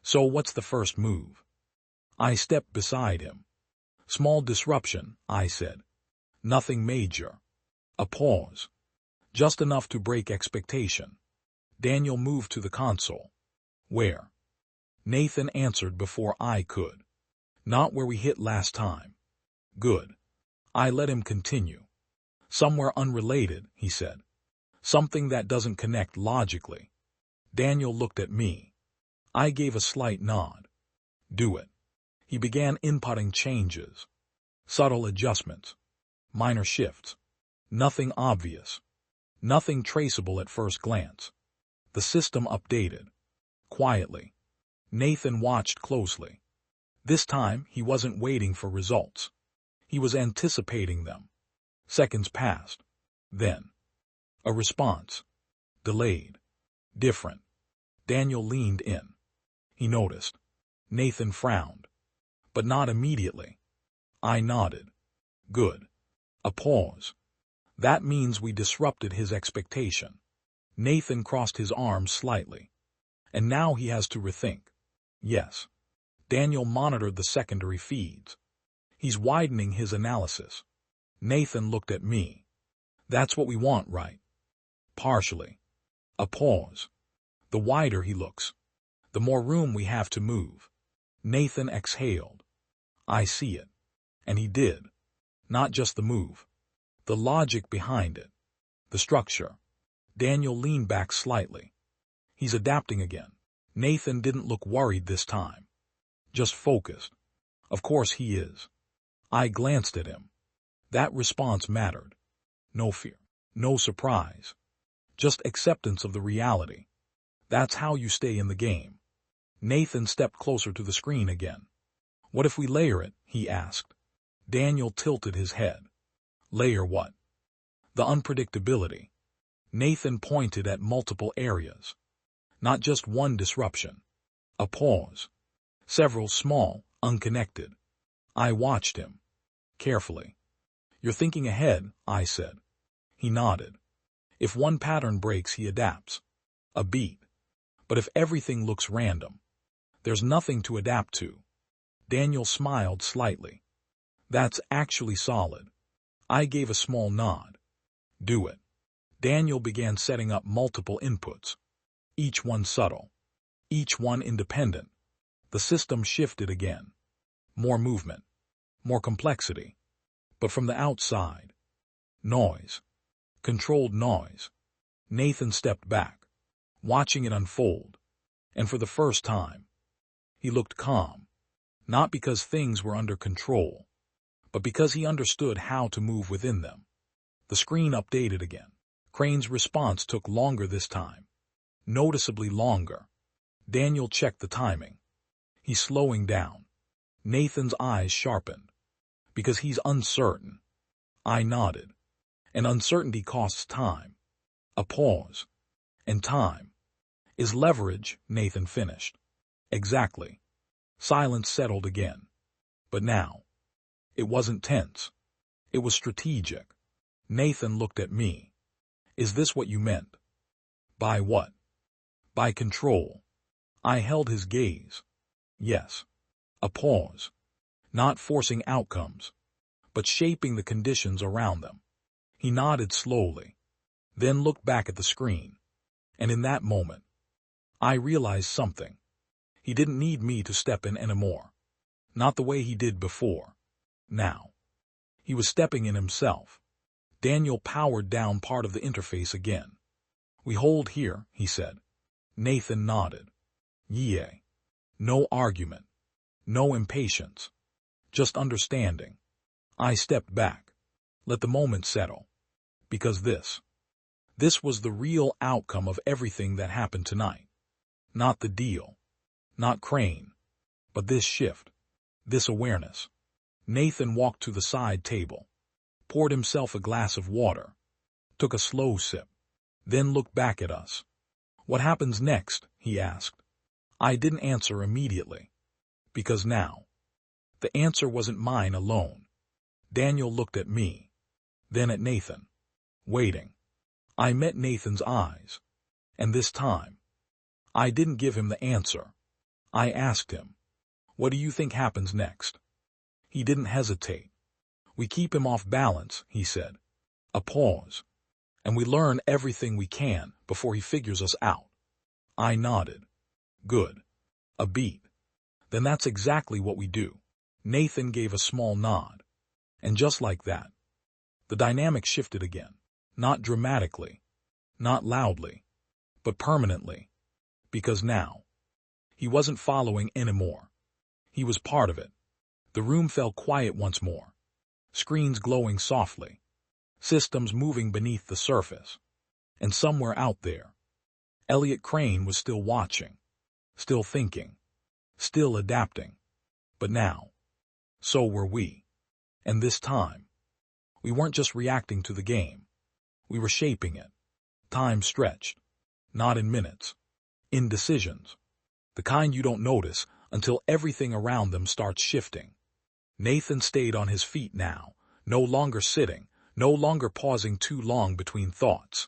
So what's the first move? I stepped beside him. Small disruption, I said. Nothing major. A pause. Just enough to break expectation. Daniel moved to the console. Where? Nathan answered before I could. Not where we hit last time. Good. I let him continue. Somewhere unrelated, he said. Something that doesn't connect logically. Daniel looked at me. I gave a slight nod. Do it. He began inputting changes. Subtle adjustments. Minor shifts. Nothing obvious. Nothing traceable at first glance. The system updated. Quietly. Nathan watched closely. This time, he wasn't waiting for results. He was anticipating them. Seconds passed. Then. A response. Delayed. Different. Daniel leaned in. He noticed. Nathan frowned. But not immediately. I nodded. Good. A pause. That means we disrupted his expectation. Nathan crossed his arms slightly. And now he has to rethink. Yes. Daniel monitored the secondary feeds. He's widening his analysis. Nathan looked at me. That's what we want, right? Partially. A pause. The wider he looks, the more room we have to move. Nathan exhaled. I see it. And he did. Not just the move. The logic behind it. The structure. Daniel leaned back slightly. He's adapting again. Nathan didn't look worried this time. Just focused. Of course he is. I glanced at him. That response mattered. No fear. No surprise. Just acceptance of the reality. That's how you stay in the game. Nathan stepped closer to the screen again. What if we layer it? He asked. Daniel tilted his head. Layer what? The unpredictability. Nathan pointed at multiple areas. Not just one disruption. A pause. Several small, unconnected. I watched him. Carefully. You're thinking ahead, I said. He nodded. If one pattern breaks, he adapts. A beat. But if everything looks random, there's nothing to adapt to. Daniel smiled slightly. That's actually solid. I gave a small nod. Do it. Daniel began setting up multiple inputs. Each one subtle. Each one independent. The system shifted again. More movement. More complexity. But from the outside. Noise. Controlled noise. Nathan stepped back, watching it unfold. And for the first time, he looked calm. Not because things were under control, but because he understood how to move within them. The screen updated again. Crane's response took longer this time. Noticeably longer. Daniel checked the timing. He's slowing down. Nathan's eyes sharpened. Because he's uncertain. I nodded. And uncertainty costs time. A pause. And time is leverage, Nathan finished. Exactly. Silence settled again. But now, it wasn't tense. It was strategic. Nathan looked at me. Is this what you meant? By what? By control. I held his gaze. Yes. A pause. Not forcing outcomes, but shaping the conditions around them. He nodded slowly, then looked back at the screen. And in that moment, I realized something. He didn't need me to step in anymore. Not the way he did before. Now. He was stepping in himself. Daniel powered down part of the interface again. We hold here, he said. Nathan nodded. Yea. No argument. No impatience. Just understanding. I stepped back. Let the moment settle. Because this was the real outcome of everything that happened tonight. Not the deal. Not Crane. But this shift. This awareness. Nathan walked to the side table. Poured himself a glass of water. Took a slow sip. Then looked back at us. What happens next? He asked. I didn't answer immediately. Because now, the answer wasn't mine alone. Daniel looked at me. Then at Nathan. Waiting. I met Nathan's eyes. And this time, I didn't give him the answer. I asked him, what do you think happens next? He didn't hesitate. We keep him off balance, he said. A pause. And we learn everything we can before he figures us out. I nodded. Good. A beat. Then that's exactly what we do. Nathan gave a small nod. And just like that, the dynamic shifted again. Not dramatically, not loudly, but permanently. Because now, he wasn't following anymore. He was part of it. The room fell quiet once more. Screens glowing softly. Systems moving beneath the surface. And somewhere out there, Elliot Crane was still watching. Still thinking. Still adapting. But now, so were we. And this time, we weren't just reacting to the game. We were shaping it. Time stretched. Not in minutes. In decisions. The kind you don't notice until everything around them starts shifting. Nathan stayed on his feet now, no longer sitting, no longer pausing too long between thoughts.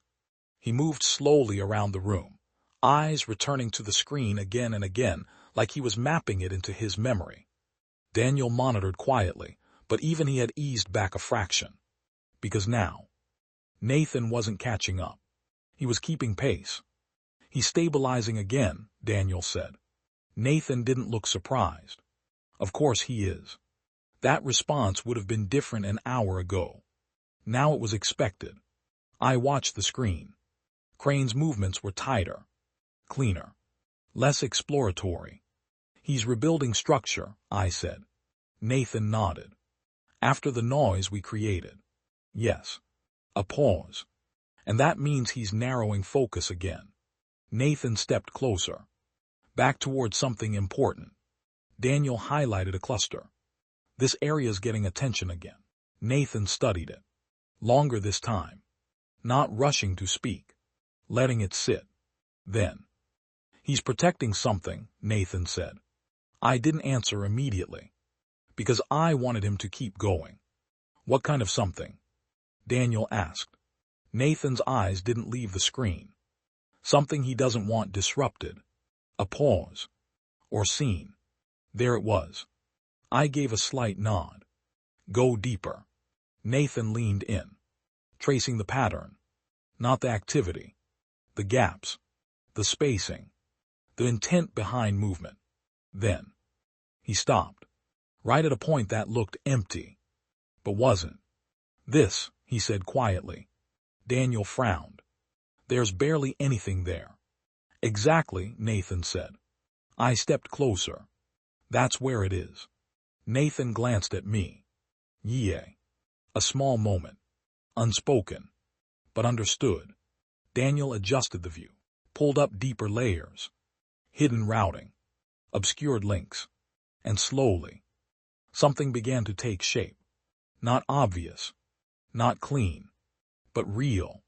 He moved slowly around the room, eyes returning to the screen again and again, like he was mapping it into his memory. Daniel monitored quietly, but even he had eased back a fraction. Because now, Nathan wasn't catching up. He was keeping pace. "He's stabilizing again," Daniel said. Nathan didn't look surprised. "Of course he is." That response would have been different an hour ago. Now it was expected. I watched the screen. Crane's movements were tighter, cleaner, less exploratory. "He's rebuilding structure," I said. Nathan nodded. "After the noise we created." "Yes." A pause. "And that means he's narrowing focus again." Nathan stepped closer, back towards something important. Daniel highlighted a cluster. "This area's getting attention again." Nathan studied it. Longer this time. Not rushing to speak. Letting it sit. Then, "He's protecting something," Nathan said. I didn't answer immediately, because I wanted him to keep going. "What kind of something?" Daniel asked. Nathan's eyes didn't leave the screen. "Something he doesn't want disrupted." A pause. "Or seen." There it was. I gave a slight nod. "Go deeper." Nathan leaned in, tracing the pattern, not the activity, the gaps, the spacing, the intent behind movement. Then, he stopped, right at a point that looked empty, but wasn't. "This," he said quietly. Daniel frowned. "There's barely anything there." "Exactly," Nathan said. I stepped closer. "That's where it is." Nathan glanced at me. "Yeah." A small moment. Unspoken, but understood. Daniel adjusted the view, pulled up deeper layers, hidden routing, obscured links, and slowly, something began to take shape. Not obvious, not clean, but real.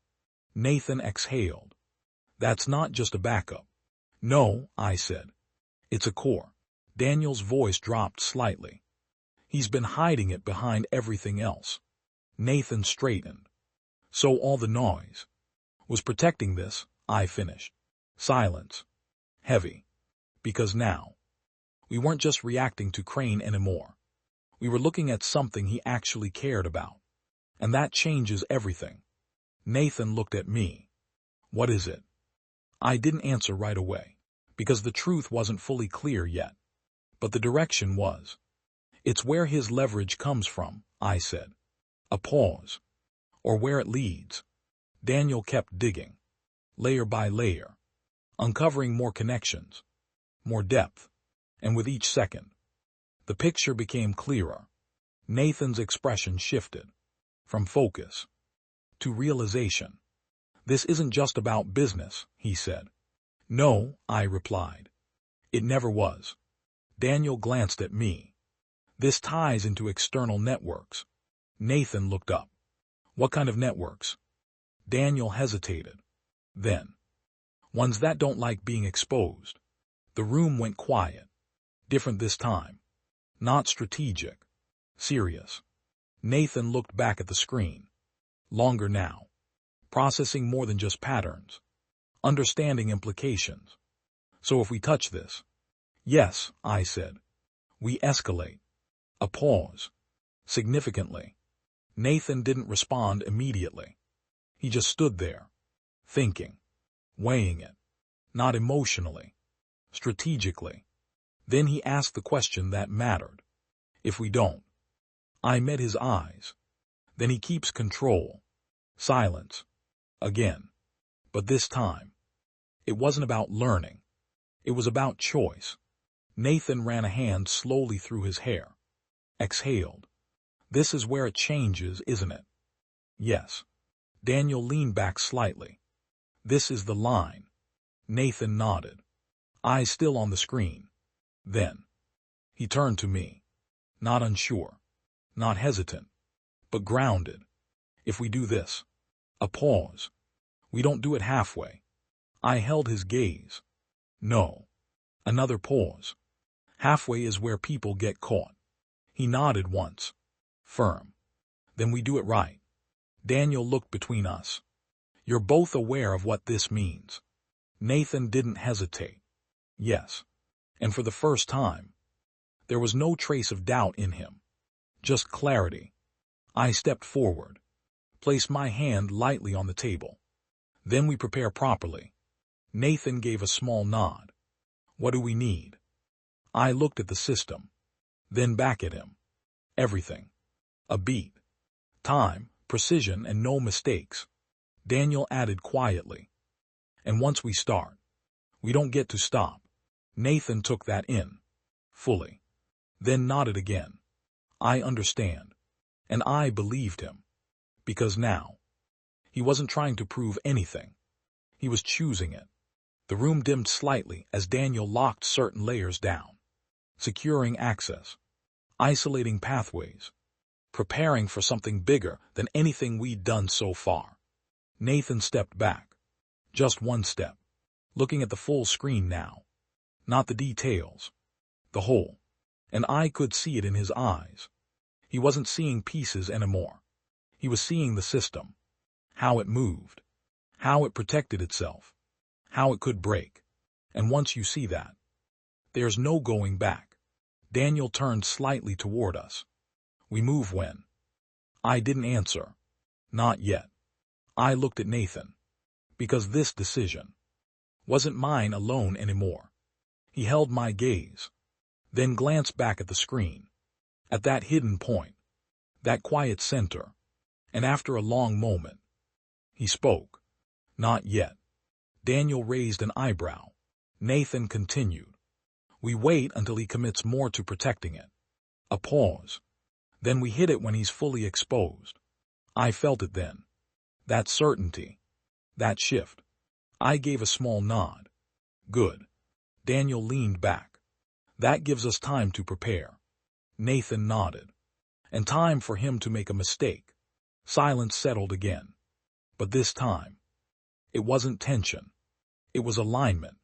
Nathan exhaled. "That's not just a backup." "No," I said. "It's a core." Daniel's voice dropped slightly. "He's been hiding it behind everything else." Nathan straightened. "So all the noise was protecting this," I finished. Silence. Heavy. Because now, we weren't just reacting to Crane anymore. We were looking at something he actually cared about. And that changes everything. Nathan looked at me. "What is it?" I didn't answer right away, because the truth wasn't fully clear yet. But the direction was. "It's where his leverage comes from," I said. A pause. "Or where it leads." Daniel kept digging, layer by layer, uncovering more connections, more depth, and with each second, the picture became clearer. Nathan's expression shifted, from focus to realization. "This isn't just about business," he said. "No," I replied. "It never was." Daniel glanced at me. "This ties into external networks." Nathan looked up. "What kind of networks?" Daniel hesitated. Then, "Ones that don't like being exposed." The room went quiet. Different this time. Not strategic. Serious. Nathan looked back at the screen. Longer now. Processing more than just patterns. Understanding implications. "So if we touch this?" "Yes," I said. "We escalate." A pause. Significantly. Nathan didn't respond immediately. He just stood there, thinking, weighing it, not emotionally, strategically. Then he asked the question that mattered. "If we don't?" I met his eyes. "Then he keeps control." Silence. Again. But this time, it wasn't about learning. It was about choice. Nathan ran a hand slowly through his hair. Exhaled. "This is where it changes, isn't it?" "Yes." Daniel leaned back slightly. "This is the line." Nathan nodded, eyes still on the screen. Then, he turned to me. Not unsure, not hesitant, but grounded. "If we do this." A pause. "We don't do it halfway." I held his gaze. "No." Another pause. "Halfway is where people get caught." He nodded once. Firm. "Then we do it right." Daniel looked between us. "You're both aware of what this means." Nathan didn't hesitate. "Yes." And for the first time, there was no trace of doubt in him, just clarity. I stepped forward, placed my hand lightly on the table. Then we prepare properly. Nathan gave a small nod. What do we need? I looked at the system, then back at him. Everything. A beat. Time, precision, and no mistakes. Daniel added quietly. And once we start, we don't get to stop. Nathan took that in, fully, then nodded again. I understand. And I believed him. Because now, he wasn't trying to prove anything. He was choosing it. The room dimmed slightly as Daniel locked certain layers down, securing access, isolating pathways, preparing for something bigger than anything we'd done so far. Nathan stepped back, just one step, looking at the full screen now, not the details, the whole, and I could see it in his eyes. He wasn't seeing pieces anymore. He was seeing the system, how it moved, how it protected itself, how it could break. And once you see that, there's no going back. Daniel turned slightly toward us. We move when? I didn't answer. Not yet. I looked at Nathan. Because this decision wasn't mine alone anymore. He held my gaze, then glanced back at the screen, at that hidden point, that quiet center, and after a long moment, he spoke. Not yet. Daniel raised an eyebrow. Nathan continued. We wait until he commits more to protecting it. A pause. Then we hit it when he's fully exposed. I felt it then. That certainty. That shift. I gave a small nod. Good. Daniel leaned back. That gives us time to prepare. Nathan nodded. And time for him to make a mistake. Silence settled again. But this time, it wasn't tension. It was alignment.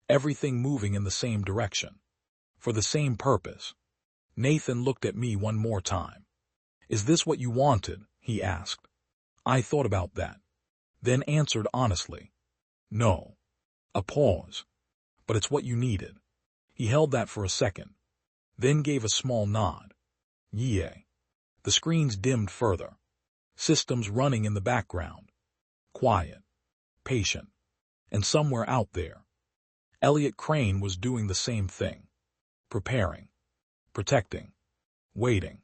Everything moving in the same direction. For the same purpose. Nathan looked at me one more time. Is this what you wanted? He asked. I thought about that. Then answered honestly. No. A pause. But it's what you needed. He held that for a second. Then gave a small nod. Yeah. The screens dimmed further. Systems running in the background. Quiet. Patient. And somewhere out there, Elliot Crane was doing the same thing. Preparing. Protecting. Waiting.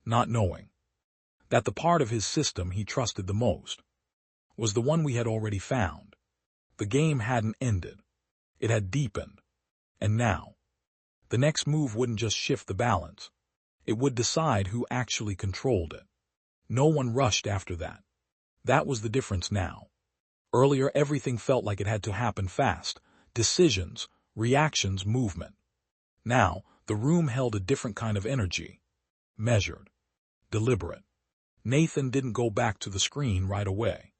Not knowing that the part of his system he trusted the most was the one we had already found. The game hadn't ended. It had deepened. And now, the next move wouldn't just shift the balance. It would decide who actually controlled it. No one rushed after that. That was the difference now. Earlier, everything felt like it had to happen fast. Decisions, reactions, movement. Now, the room held a different kind of energy. Measured. Deliberate. Nathan didn't go back to the screen right away.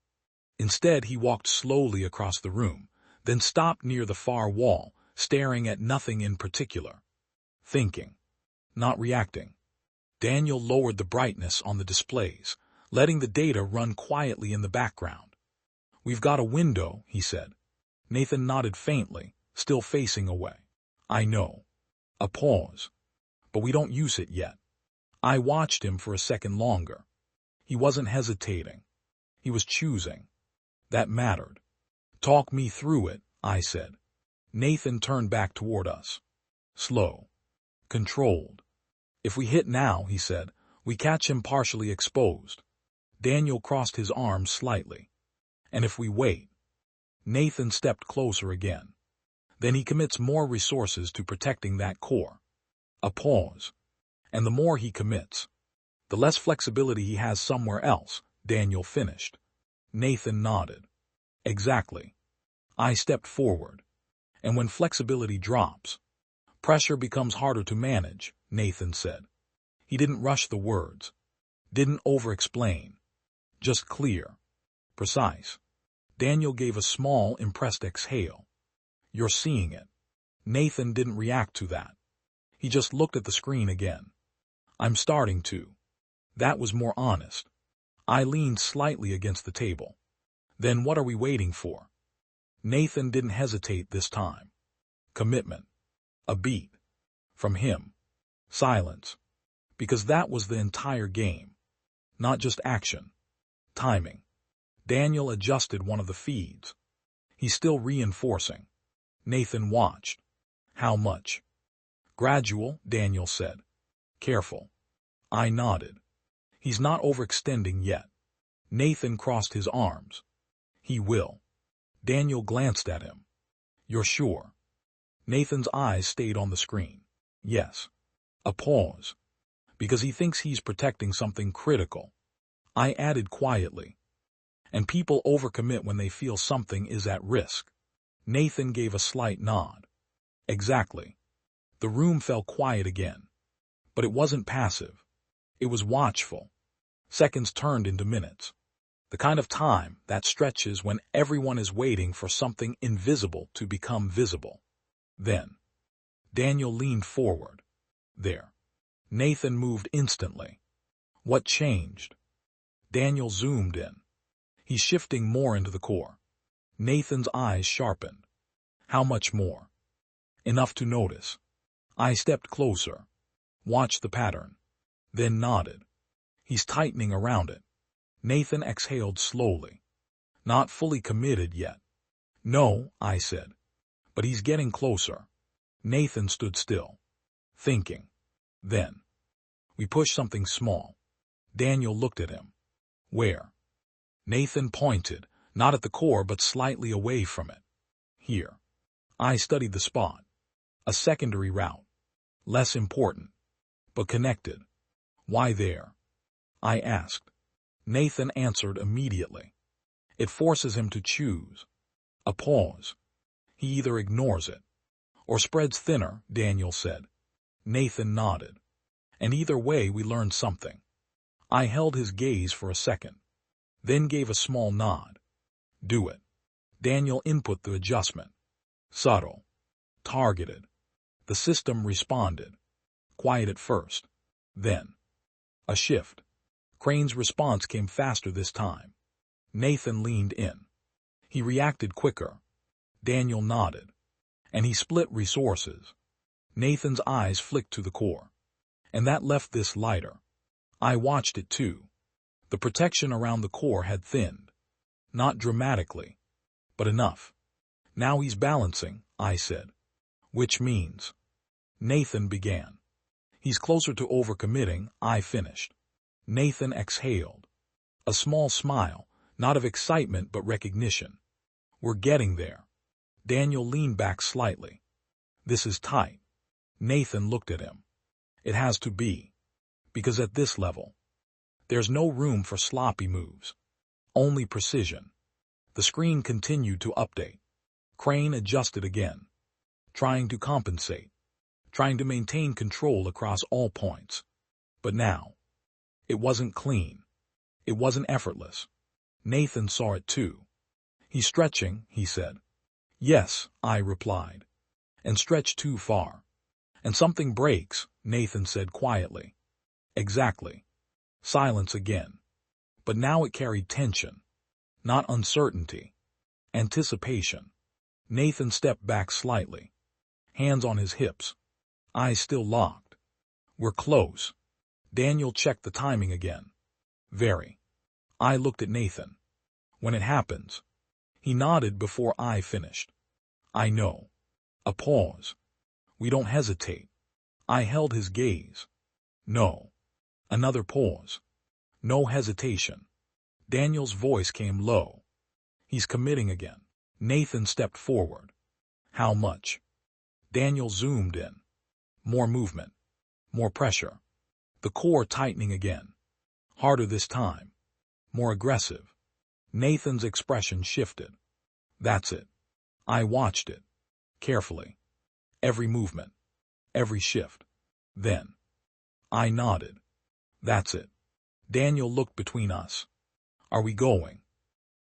Instead, he walked slowly across the room, then stopped near the far wall, staring at nothing in particular. Thinking. Not reacting. Daniel lowered the brightness on the displays, letting the data run quietly in the background. We've got a window, he said. Nathan nodded faintly, still facing away. I know. A pause. But we don't use it yet. I watched him for a second longer. He wasn't hesitating. He was choosing. That mattered. Talk me through it, I said. Nathan turned back toward us. Slow. Controlled. If we hit now, he said, we catch him partially exposed. Daniel crossed his arms slightly. And if we wait, Nathan stepped closer again. Then he commits more resources to protecting that core. A pause. And the more he commits, the less flexibility he has somewhere else, Daniel finished. Nathan nodded. Exactly. I stepped forward. And when flexibility drops, pressure becomes harder to manage, Nathan said. He didn't rush the words. Didn't over-explain. Just clear. Precise. Daniel gave a small, impressed exhale. You're seeing it. Nathan didn't react to that. He just looked at the screen again. I'm starting to. That was more honest. I leaned slightly against the table. Then what are we waiting for? Nathan didn't hesitate this time. Commitment. A beat. From him. Silence. Because that was the entire game. Not just action. Timing. Daniel adjusted one of the feeds. He's still reinforcing. Nathan watched. How much? Gradual, Daniel said. Careful. I nodded. He's not overextending yet. Nathan crossed his arms. He will. Daniel glanced at him. You're sure? Nathan's eyes stayed on the screen. Yes. A pause. Because he thinks he's protecting something critical. I added quietly. And people overcommit when they feel something is at risk. Nathan gave a slight nod. Exactly. The room fell quiet again. But it wasn't passive. It was watchful. Seconds turned into minutes. The kind of time that stretches when everyone is waiting for something invisible to become visible. Then, Daniel leaned forward. There. Nathan moved instantly. What changed? Daniel zoomed in. He's shifting more into the core. Nathan's eyes sharpened. How much more? Enough to notice. I stepped closer. Watched the pattern. Then nodded. He's tightening around it. Nathan exhaled slowly. Not fully committed yet. No, I said. But he's getting closer. Nathan stood still. Thinking. Then. We pushed something small. Daniel looked at him. Where? Nathan pointed, not at the core but slightly away from it. Here. I studied the spot. A secondary route. Less important. But connected. Why there? I asked. Nathan answered immediately. It forces him to choose. A pause. He either ignores it or spreads thinner, Daniel said. Nathan nodded. And either way we learned something. I held his gaze for a second, then gave a small nod. Do it. Daniel input the adjustment. Subtle. Targeted. The system responded. Quiet at first. Then. A shift. Crane's response came faster this time. Nathan leaned in. He reacted quicker. Daniel nodded. And he split resources. Nathan's eyes flicked to the core. And that left this lighter. I watched it too. The protection around the core had thinned. Not dramatically, but enough. Now he's balancing, I said. Which means. Nathan began. He's closer to overcommitting, I finished. Nathan exhaled. A small smile, not of excitement but recognition. We're getting there. Daniel leaned back slightly. This is tight. Nathan looked at him. It has to be. Because at this level, there's no room for sloppy moves. Only precision. The screen continued to update. Crane adjusted again. Trying to compensate. Trying to maintain control across all points. But now, it wasn't clean. It wasn't effortless. Nathan saw it too. He's stretching, he said. Yes, I replied. And stretched too far. And something breaks, Nathan said quietly. Exactly. Silence again. But now it carried tension. Not uncertainty. Anticipation. Nathan stepped back slightly. Hands on his hips. Eyes still locked. We're close. Daniel checked the timing again. Very. I looked at Nathan. When it happens. He nodded before I finished. I know. A pause. We don't hesitate. I held his gaze. No. Another pause. No hesitation. Daniel's voice came low. He's committing again. Nathan stepped forward. How much? Daniel zoomed in. More movement. More pressure. The core tightening again. Harder this time. More aggressive. Nathan's expression shifted. That's it. I watched it. Carefully. Every movement. Every shift. Then. I nodded. That's it. Daniel looked between us. Are we going?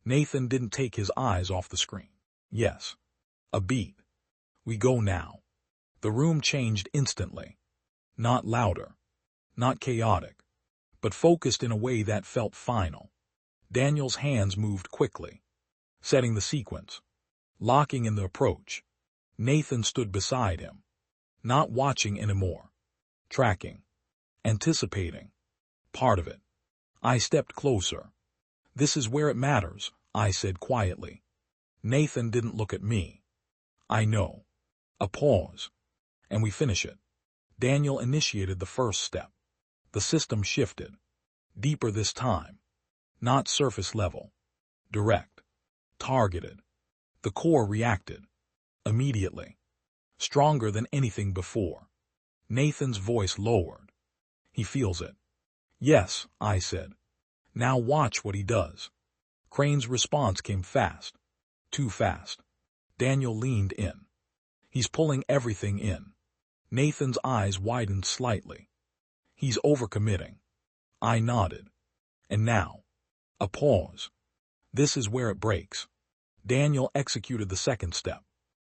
Nathan didn't take his eyes off the screen. Yes. A beat. We go now. The room changed instantly. Not louder. Not chaotic. But focused in a way that felt final. Daniel's hands moved quickly. Setting the sequence. Locking in the approach. Nathan stood beside him. Not watching anymore. Tracking. Anticipating. Part of it. I stepped closer. This is where it matters, I said quietly. Nathan didn't look at me. I know. A pause. And we finish it. Daniel initiated the first step. The system shifted. Deeper this time. Not surface level. Direct. Targeted. The core reacted. Immediately. Stronger than anything before. Nathan's voice lowered. He feels it. Yes, I said. Now watch what he does. Crane's response came fast. Too fast. Daniel leaned in. He's pulling everything in. Nathan's eyes widened slightly. He's overcommitting. I nodded. And now. A pause. This is where it breaks. Daniel executed the second step.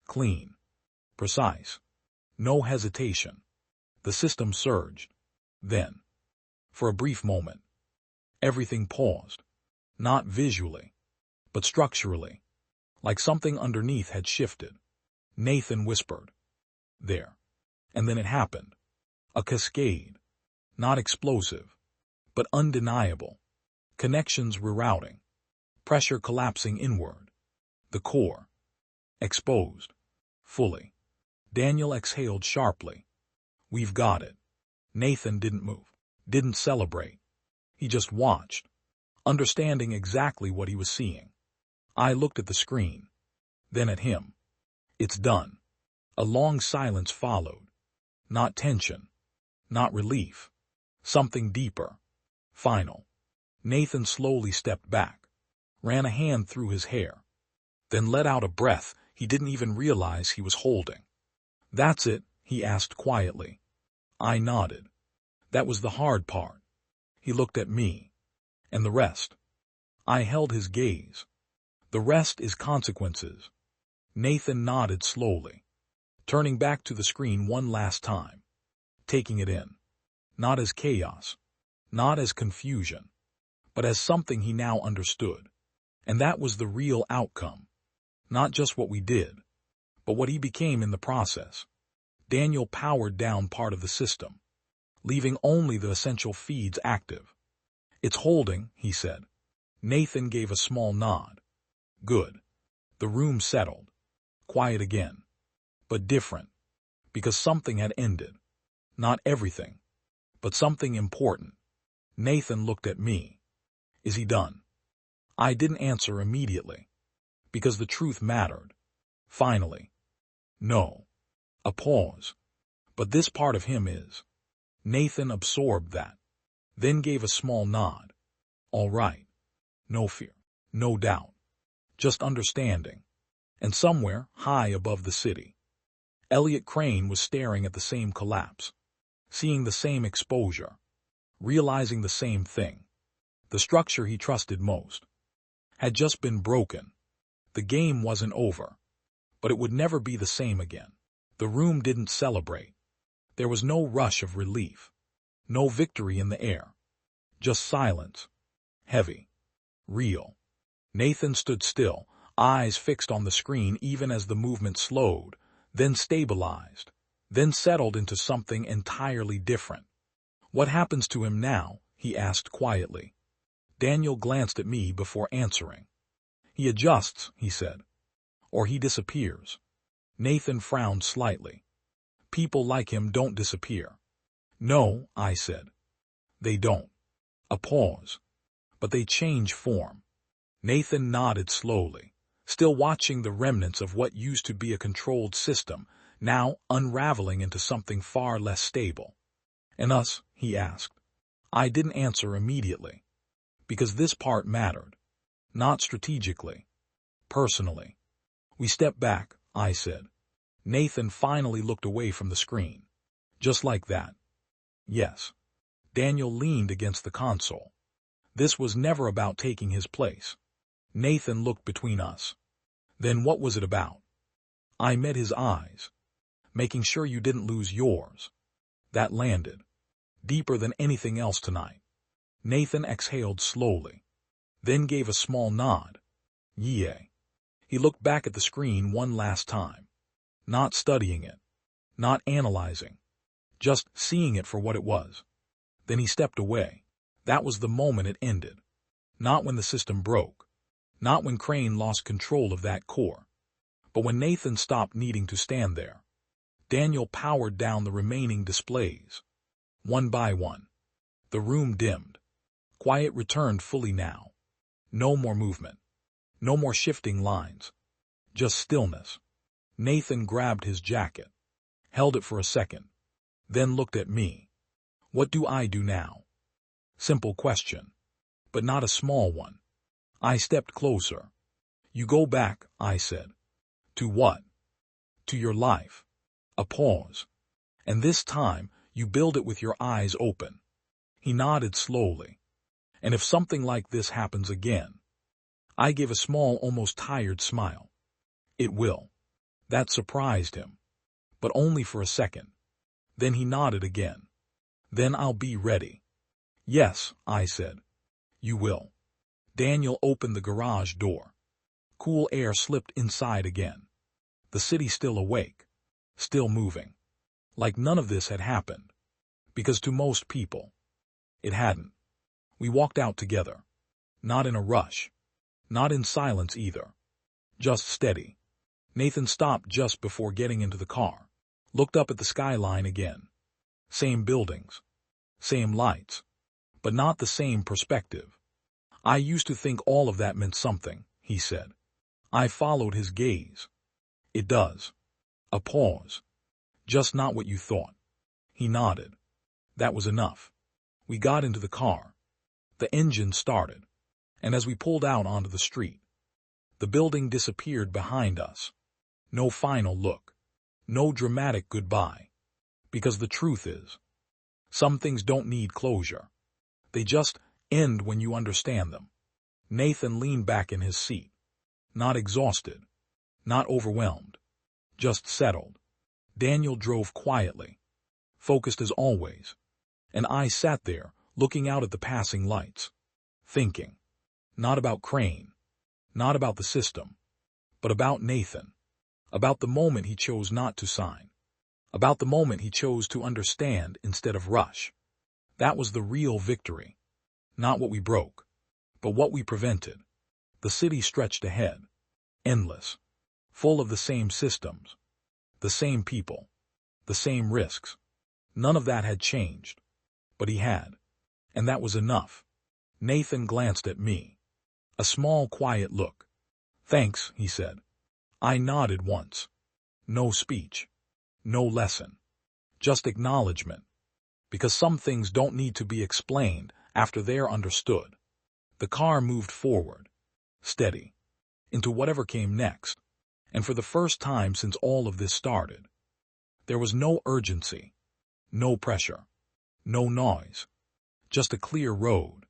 Clean. Precise. No hesitation. The system surged. Then, for a brief moment, everything paused. Not visually, but structurally, like something underneath had shifted. Nathan whispered, "There." And then it happened. A cascade. Not explosive, but undeniable. Connections rerouting. Pressure collapsing inward. The core. Exposed. Fully. Daniel exhaled sharply. We've got it. Nathan didn't move. Didn't celebrate. He just watched, understanding exactly what he was seeing. I looked at the screen. Then at him. It's done. A long silence followed. Not tension. Not relief. Something deeper. Final. Nathan slowly stepped back. Ran a hand through his hair. Then let out a breath he didn't even realize he was holding. That's it, he asked quietly. I nodded. That was the hard part. He looked at me. And the rest. I held his gaze. The rest is consequences. Nathan nodded slowly, turning back to the screen one last time, taking it in. Not as chaos, not as confusion, but as something he now understood. And that was the real outcome. Not just what we did, but what he became in the process. Daniel powered down part of the system, leaving only the essential feeds active. It's holding, he said. Nathan gave a small nod. Good. The room settled. Quiet again. But different. Because something had ended. Not everything, but something important. Nathan looked at me. Is he done? I didn't answer immediately. Because the truth mattered. Finally. No. A pause. But this part of him is. Nathan absorbed that. Then gave a small nod. All right. No fear. No doubt. Just understanding. And somewhere, high above the city, Elliot Crane was staring at the same collapse. Seeing the same exposure. Realizing the same thing. The structure he trusted most had just been broken. The game wasn't over. But it would never be the same again. The room didn't celebrate. There was no rush of relief. No victory in the air. Just silence. Heavy. Real. Nathan stood still, eyes fixed on the screen even as the movement slowed, then stabilized, then settled into something entirely different. What happens to him now? He asked quietly. Daniel glanced at me before answering. He adjusts, he said. Or he disappears. Nathan frowned slightly. People like him don't disappear. No, I said. They don't. A pause. But they change form. Nathan nodded slowly, still watching the remnants of what used to be a controlled system, now unraveling into something far less stable. And us? He asked. I didn't answer immediately. Because this part mattered. Not strategically. Personally. We stepped back, I said. Nathan finally looked away from the screen. Just like that. Yes. Daniel leaned against the console. This was never about taking his place. Nathan looked between us. Then what was it about? I met his eyes. Making sure you didn't lose yours. That landed. Deeper than anything else tonight. Nathan exhaled slowly. Then gave a small nod. Yeah. He looked back at the screen one last time. Not studying it. not analyzing, just seeing it for what it was. Then he stepped away. That was the moment it ended. Not when the system broke, not when Crane lost control of that core, but when Nathan stopped needing to stand there. Daniel powered down the remaining displays. One by one. The room dimmed. Quiet returned fully now. No more movement. No more shifting lines. Just stillness. Nathan grabbed his jacket, held it for a second, then looked at me. What do I do now? Simple question, but not a small one. I stepped closer. You go back, I said. To what? To your life. A pause. And this time, you build it with your eyes open. He nodded slowly. And if something like this happens again, I gave a small, almost tired smile. It will. That surprised him. But only for a second. Then he nodded again. Then I'll be ready. Yes, I said. You will. Daniel opened the garage door. Cool air slipped inside again. The city still awake. Still moving. Like none of this had happened. Because to most people, it hadn't. We walked out together. Not in a rush. Not in silence either. Just steady. Nathan stopped just before getting into the car. Looked up at the skyline again. Same buildings. Same lights. But not the same perspective. I used to think all of that meant something, he said. I followed his gaze. It does. A pause. Just not what you thought. He nodded. That was enough. We got into the car. The engine started. And as we pulled out onto the street, the building disappeared behind us. No final look. No dramatic goodbye. Because the truth is, some things don't need closure. They just end when you understand them. Nathan leaned back in his seat. Not exhausted. Not overwhelmed. Just settled. Daniel drove quietly. Focused as always. And I sat there, looking out at the passing lights. Thinking. Not about Crane. Not about the system. But about Nathan. About the moment he chose not to sign. About the moment he chose to understand instead of rush. That was the real victory. Not what we broke, but what we prevented. The city stretched ahead. Endless. Full of the same systems. The same people. The same risks. None of that had changed. But he had. And that was enough. Nathan glanced at me. A small, quiet look. Thanks, he said. I nodded once. No speech. No lesson. Just acknowledgement. Because some things don't need to be explained after they're understood. The car moved forward. Steady. Into whatever came next. And for the first time since all of this started, there was no urgency. No pressure. No noise. Just a clear road.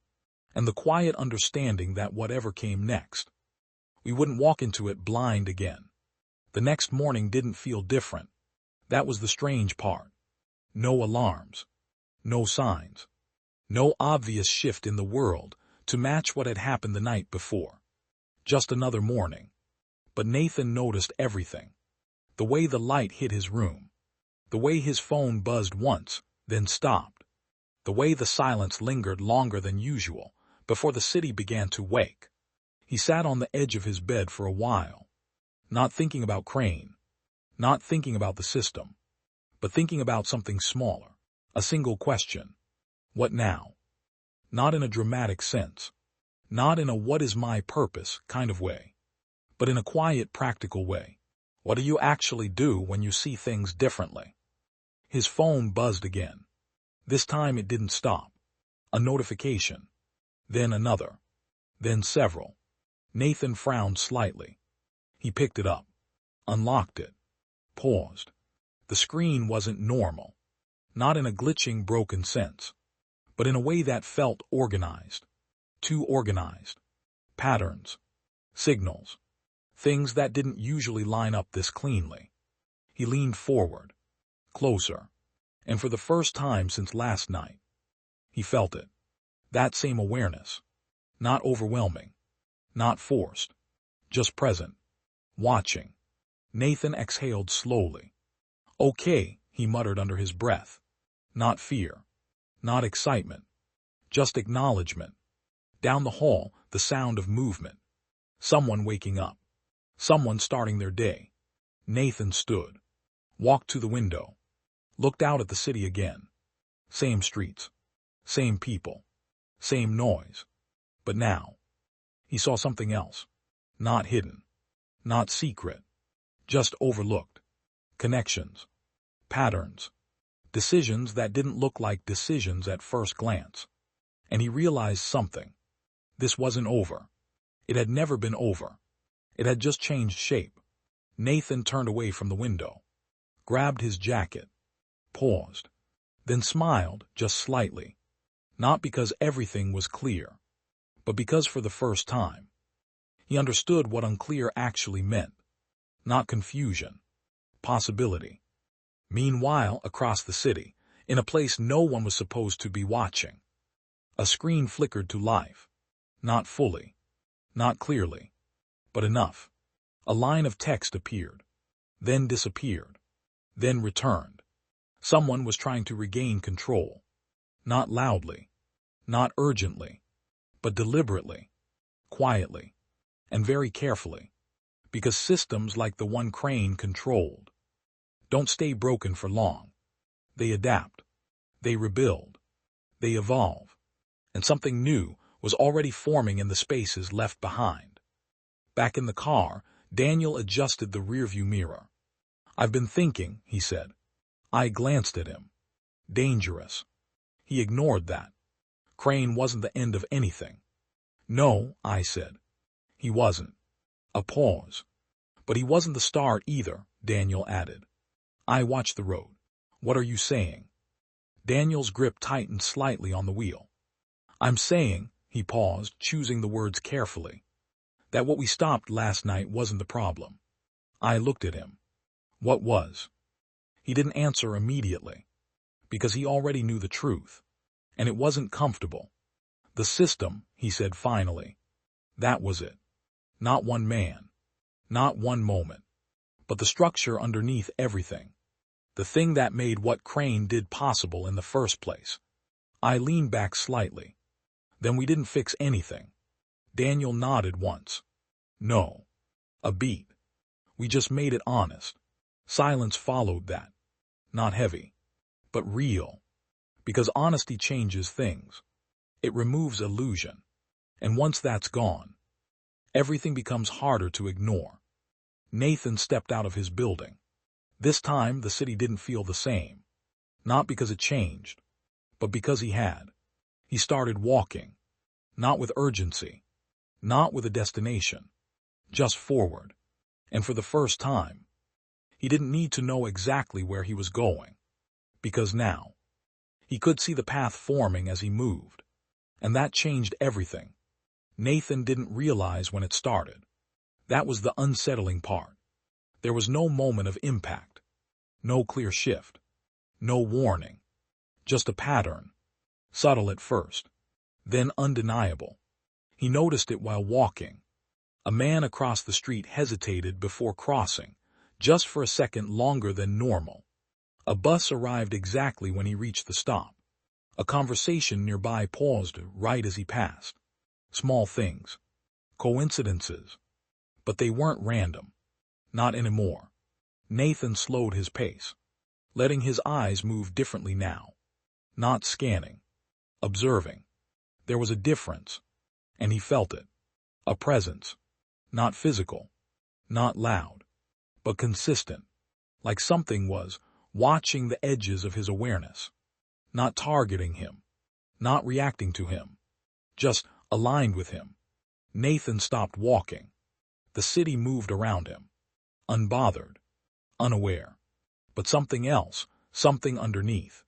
And the quiet understanding that whatever came next, we wouldn't walk into it blind again. The next morning didn't feel different. That was the strange part. No alarms. No signs. No obvious shift in the world to match what had happened the night before. Just another morning. But Nathan noticed everything. The way the light hit his room. The way his phone buzzed once, then stopped. The way the silence lingered longer than usual before the city began to wake. He sat on the edge of his bed for a while, not thinking about Crane, not thinking about the system, but thinking about something smaller, a single question. What now? Not in a dramatic sense, not in a what is my purpose kind of way, but in a quiet, practical way. What do you actually do when you see things differently? His phone buzzed again. This time it didn't stop. A notification. Then another. Then several. Nathan frowned slightly. He picked it up. Unlocked it. Paused. The screen wasn't normal. Not in a glitching, broken sense, but in a way that felt organized. Too organized. Patterns. Signals. Things that didn't usually line up this cleanly. He leaned forward. Closer. And for the first time since last night, he felt it. That same awareness. Not overwhelming. Not forced. Just present. Watching. Nathan exhaled slowly. Okay, he muttered under his breath. Not fear. Not excitement. Just acknowledgement. Down the hall, the sound of movement. Someone waking up. Someone starting their day. Nathan stood. Walked to the window. Looked out at the city again. Same streets. Same people. Same noise. But now, he saw something else. Not hidden. Not secret. Just overlooked. Connections. Patterns. Decisions that didn't look like decisions at first glance. And he realized something. This wasn't over. It had never been over. It had just changed shape. Nathan turned away from the window. Grabbed his jacket. Paused. Then smiled just slightly. Not because everything was clear, but because for the first time, he understood what unclear actually meant. Not confusion. Possibility. Meanwhile, across the city, in a place no one was supposed to be watching, a screen flickered to life. Not fully. Not clearly. But enough. A line of text appeared. Then disappeared. Then returned. Someone was trying to regain control. Not loudly. Not urgently. But deliberately. Quietly. And very carefully. Because systems like the one Crane controlled don't stay broken for long. They adapt. They rebuild. They evolve. And something new was already forming in the spaces left behind. Back in the car, Daniel adjusted the rearview mirror. "I've been thinking," he said. I glanced at him. Dangerous. He ignored that. Crane wasn't the end of anything. "No," I said. "He wasn't." A pause. "But he wasn't the start either," Daniel added. I watched the road. "What are you saying?" Daniel's grip tightened slightly on the wheel. "I'm saying," he paused, choosing the words carefully, "that what we stopped last night wasn't the problem." I looked at him. What was? He didn't answer immediately, because he already knew the truth, and it wasn't comfortable. "The system," he said finally. "That was it. Not one man. Not one moment. But the structure underneath everything. The thing that made what Crane did possible in the first place." I leaned back slightly. "Then we didn't fix anything." Daniel nodded once. "No." A beat. "We just made it honest." Silence followed that. Not heavy, but real. Because honesty changes things. It removes illusion. And once that's gone, everything becomes harder to ignore. Nathan stepped out of his building. This time, the city didn't feel the same. Not because it changed, but because he had. He started walking. Not with urgency. Not with a destination. Just forward. And for the first time, he didn't need to know exactly where he was going. Because now, he could see the path forming as he moved. And that changed everything. Nathan didn't realize when it started. That was the unsettling part. There was no moment of impact. No clear shift. No warning. Just a pattern. Subtle at first. Then undeniable. He noticed it while walking. A man across the street hesitated before crossing, just for a second longer than normal. A bus arrived exactly when he reached the stop. A conversation nearby paused right as he passed. Small things. Coincidences. But they weren't random. Not anymore. Nathan slowed his pace, letting his eyes move differently now. Not scanning. Observing. There was a difference, and he felt it. A presence. Not physical. Not loud. But consistent. Like something was watching the edges of his awareness. Not targeting him. Not reacting to him. Just aligned with him. Nathan stopped walking. The city moved around him. Unbothered. Unaware. But something else, something underneath,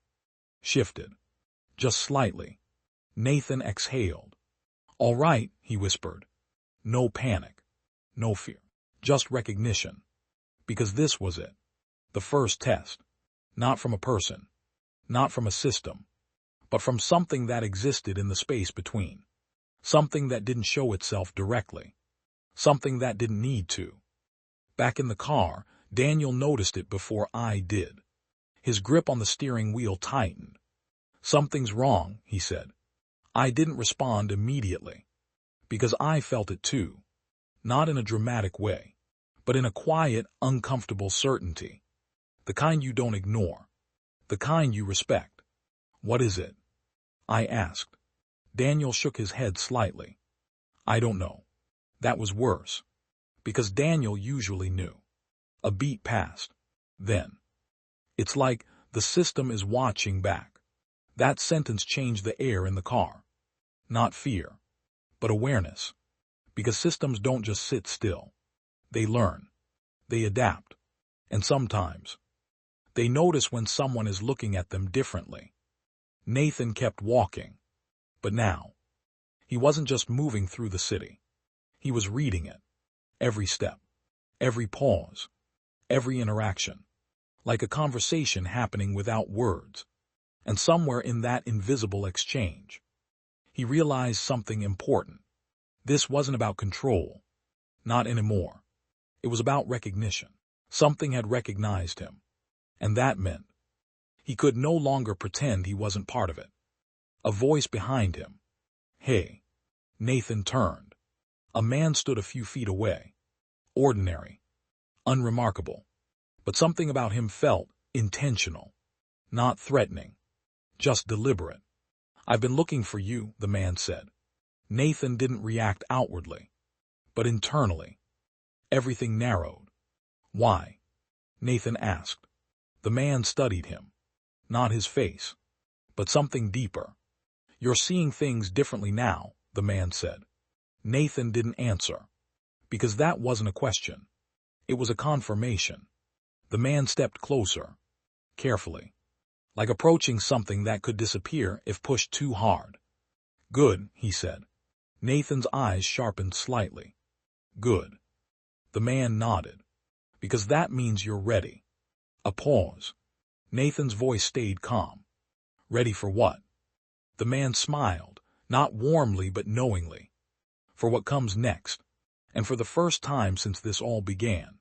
shifted. Just slightly. Nathan exhaled. "All right," he whispered. No panic. No fear. Just recognition. Because this was it. The first test. Not from a person. Not from a system. But from something that existed in the space between. Something that didn't show itself directly. Something that didn't need to. Back in the car, Daniel noticed it before I did. His grip on the steering wheel tightened. "Something's wrong," he said. I didn't respond immediately, because I felt it too, not in a dramatic way, but in a quiet, uncomfortable certainty. The kind you don't ignore, the kind you respect. "What is it?" I asked. Daniel shook his head slightly. "I don't know." That was worse, because Daniel usually knew. A beat passed. Then, "It's like the system is watching back." That sentence changed the air in the car. Not fear, but awareness. Because systems don't just sit still. They learn. They adapt. And sometimes, they notice when someone is looking at them differently. Nathan kept walking. But now, he wasn't just moving through the city. He was reading it. Every step. Every pause. Every interaction. Like a conversation happening without words. And somewhere in that invisible exchange, he realized something important. This wasn't about control. Not anymore. It was about recognition. Something had recognized him. And that meant he could no longer pretend he wasn't part of it. A voice behind him. "Hey." Nathan turned. A man stood a few feet away. Ordinary. Unremarkable. But something about him felt intentional. Not threatening. Just deliberate. "I've been looking for you," the man said. Nathan didn't react outwardly, but internally. Everything narrowed. "Why?" Nathan asked. The man studied him. Not his face, but something deeper. "You're seeing things differently now," the man said. Nathan didn't answer, because that wasn't a question. It was a confirmation. The man stepped closer, carefully, like approaching something that could disappear if pushed too hard. "Good," he said. Nathan's eyes sharpened slightly. "Good." The man nodded. "Because that means you're ready." A pause. Nathan's voice stayed calm. "Ready for what?" The man smiled, not warmly but knowingly. "For what comes next." And for the first time since this all began,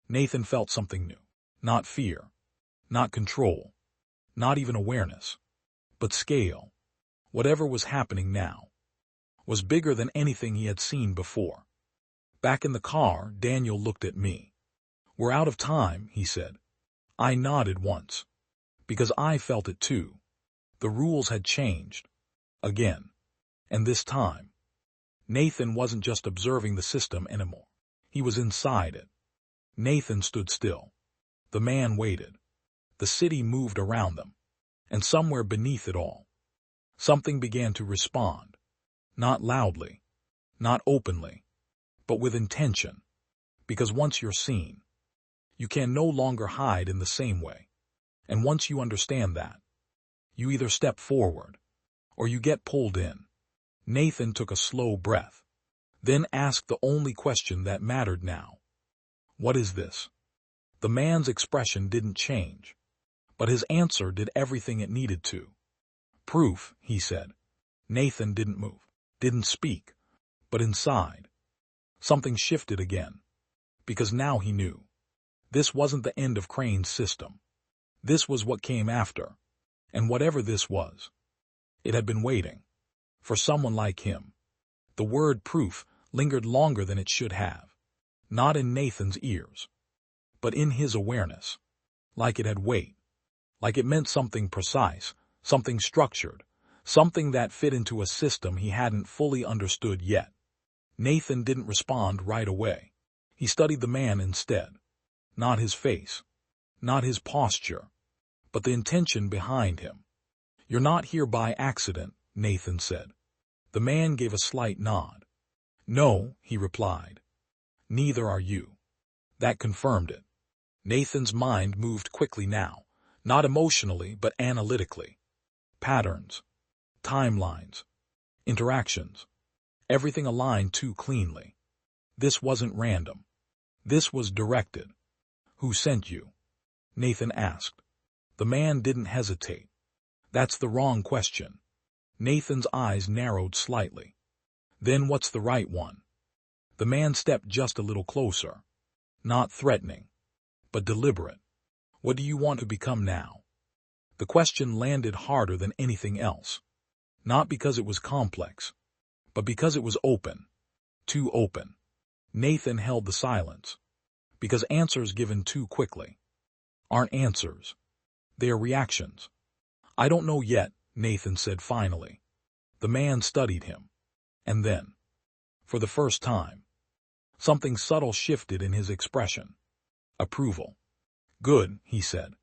Nathan felt something new. Not fear. Not control. Not even awareness. But scale. Whatever was happening now was bigger than anything he had seen before. Back in the car, Daniel looked at me. "We're out of time," he said. I nodded once, because I felt it too. The rules had changed. Again. And this time, Nathan wasn't just observing the system anymore. He was inside it. Nathan stood still. The man waited. The city moved around them. And somewhere beneath it all, something began to respond. Not loudly, not openly, but with intention. Because once you're seen, you can no longer hide in the same way. And once you understand that, you either step forward, or you get pulled in. Nathan took a slow breath, then asked the only question that mattered now. "What is this?" The man's expression didn't change, but his answer did everything it needed to. "Proof," he said. Nathan didn't move, didn't speak, but inside, something shifted again, because now he knew. This wasn't the end of Crane's system. This was what came after, and whatever this was, it had been waiting. For someone like him, the word proof lingered longer than it should have. Not in Nathan's ears, but in his awareness. Like it had weight. Like it meant something precise, something structured, something that fit into a system he hadn't fully understood yet. Nathan didn't respond right away. He studied the man instead. Not his face, not his posture, but the intention behind him. "You're not here by accident," Nathan said. The man gave a slight nod. "No," he replied. "Neither are you." That confirmed it. Nathan's mind moved quickly now, not emotionally but analytically. Patterns, timelines, interactions, everything aligned too cleanly. This wasn't random. This was directed. "Who sent you?" Nathan asked. The man didn't hesitate. "That's the wrong question." Nathan's eyes narrowed slightly. "Then what's the right one?" The man stepped just a little closer. Not threatening, but deliberate. What do you want to become now? The question landed harder than anything else. Not because it was complex, but because it was open. Too open. Nathan held the silence. Because answers given too quickly aren't answers. They are reactions. I don't know yet, Nathan said finally. The man studied him. And then, for the first time, something subtle shifted in his expression. Approval. Good, he said.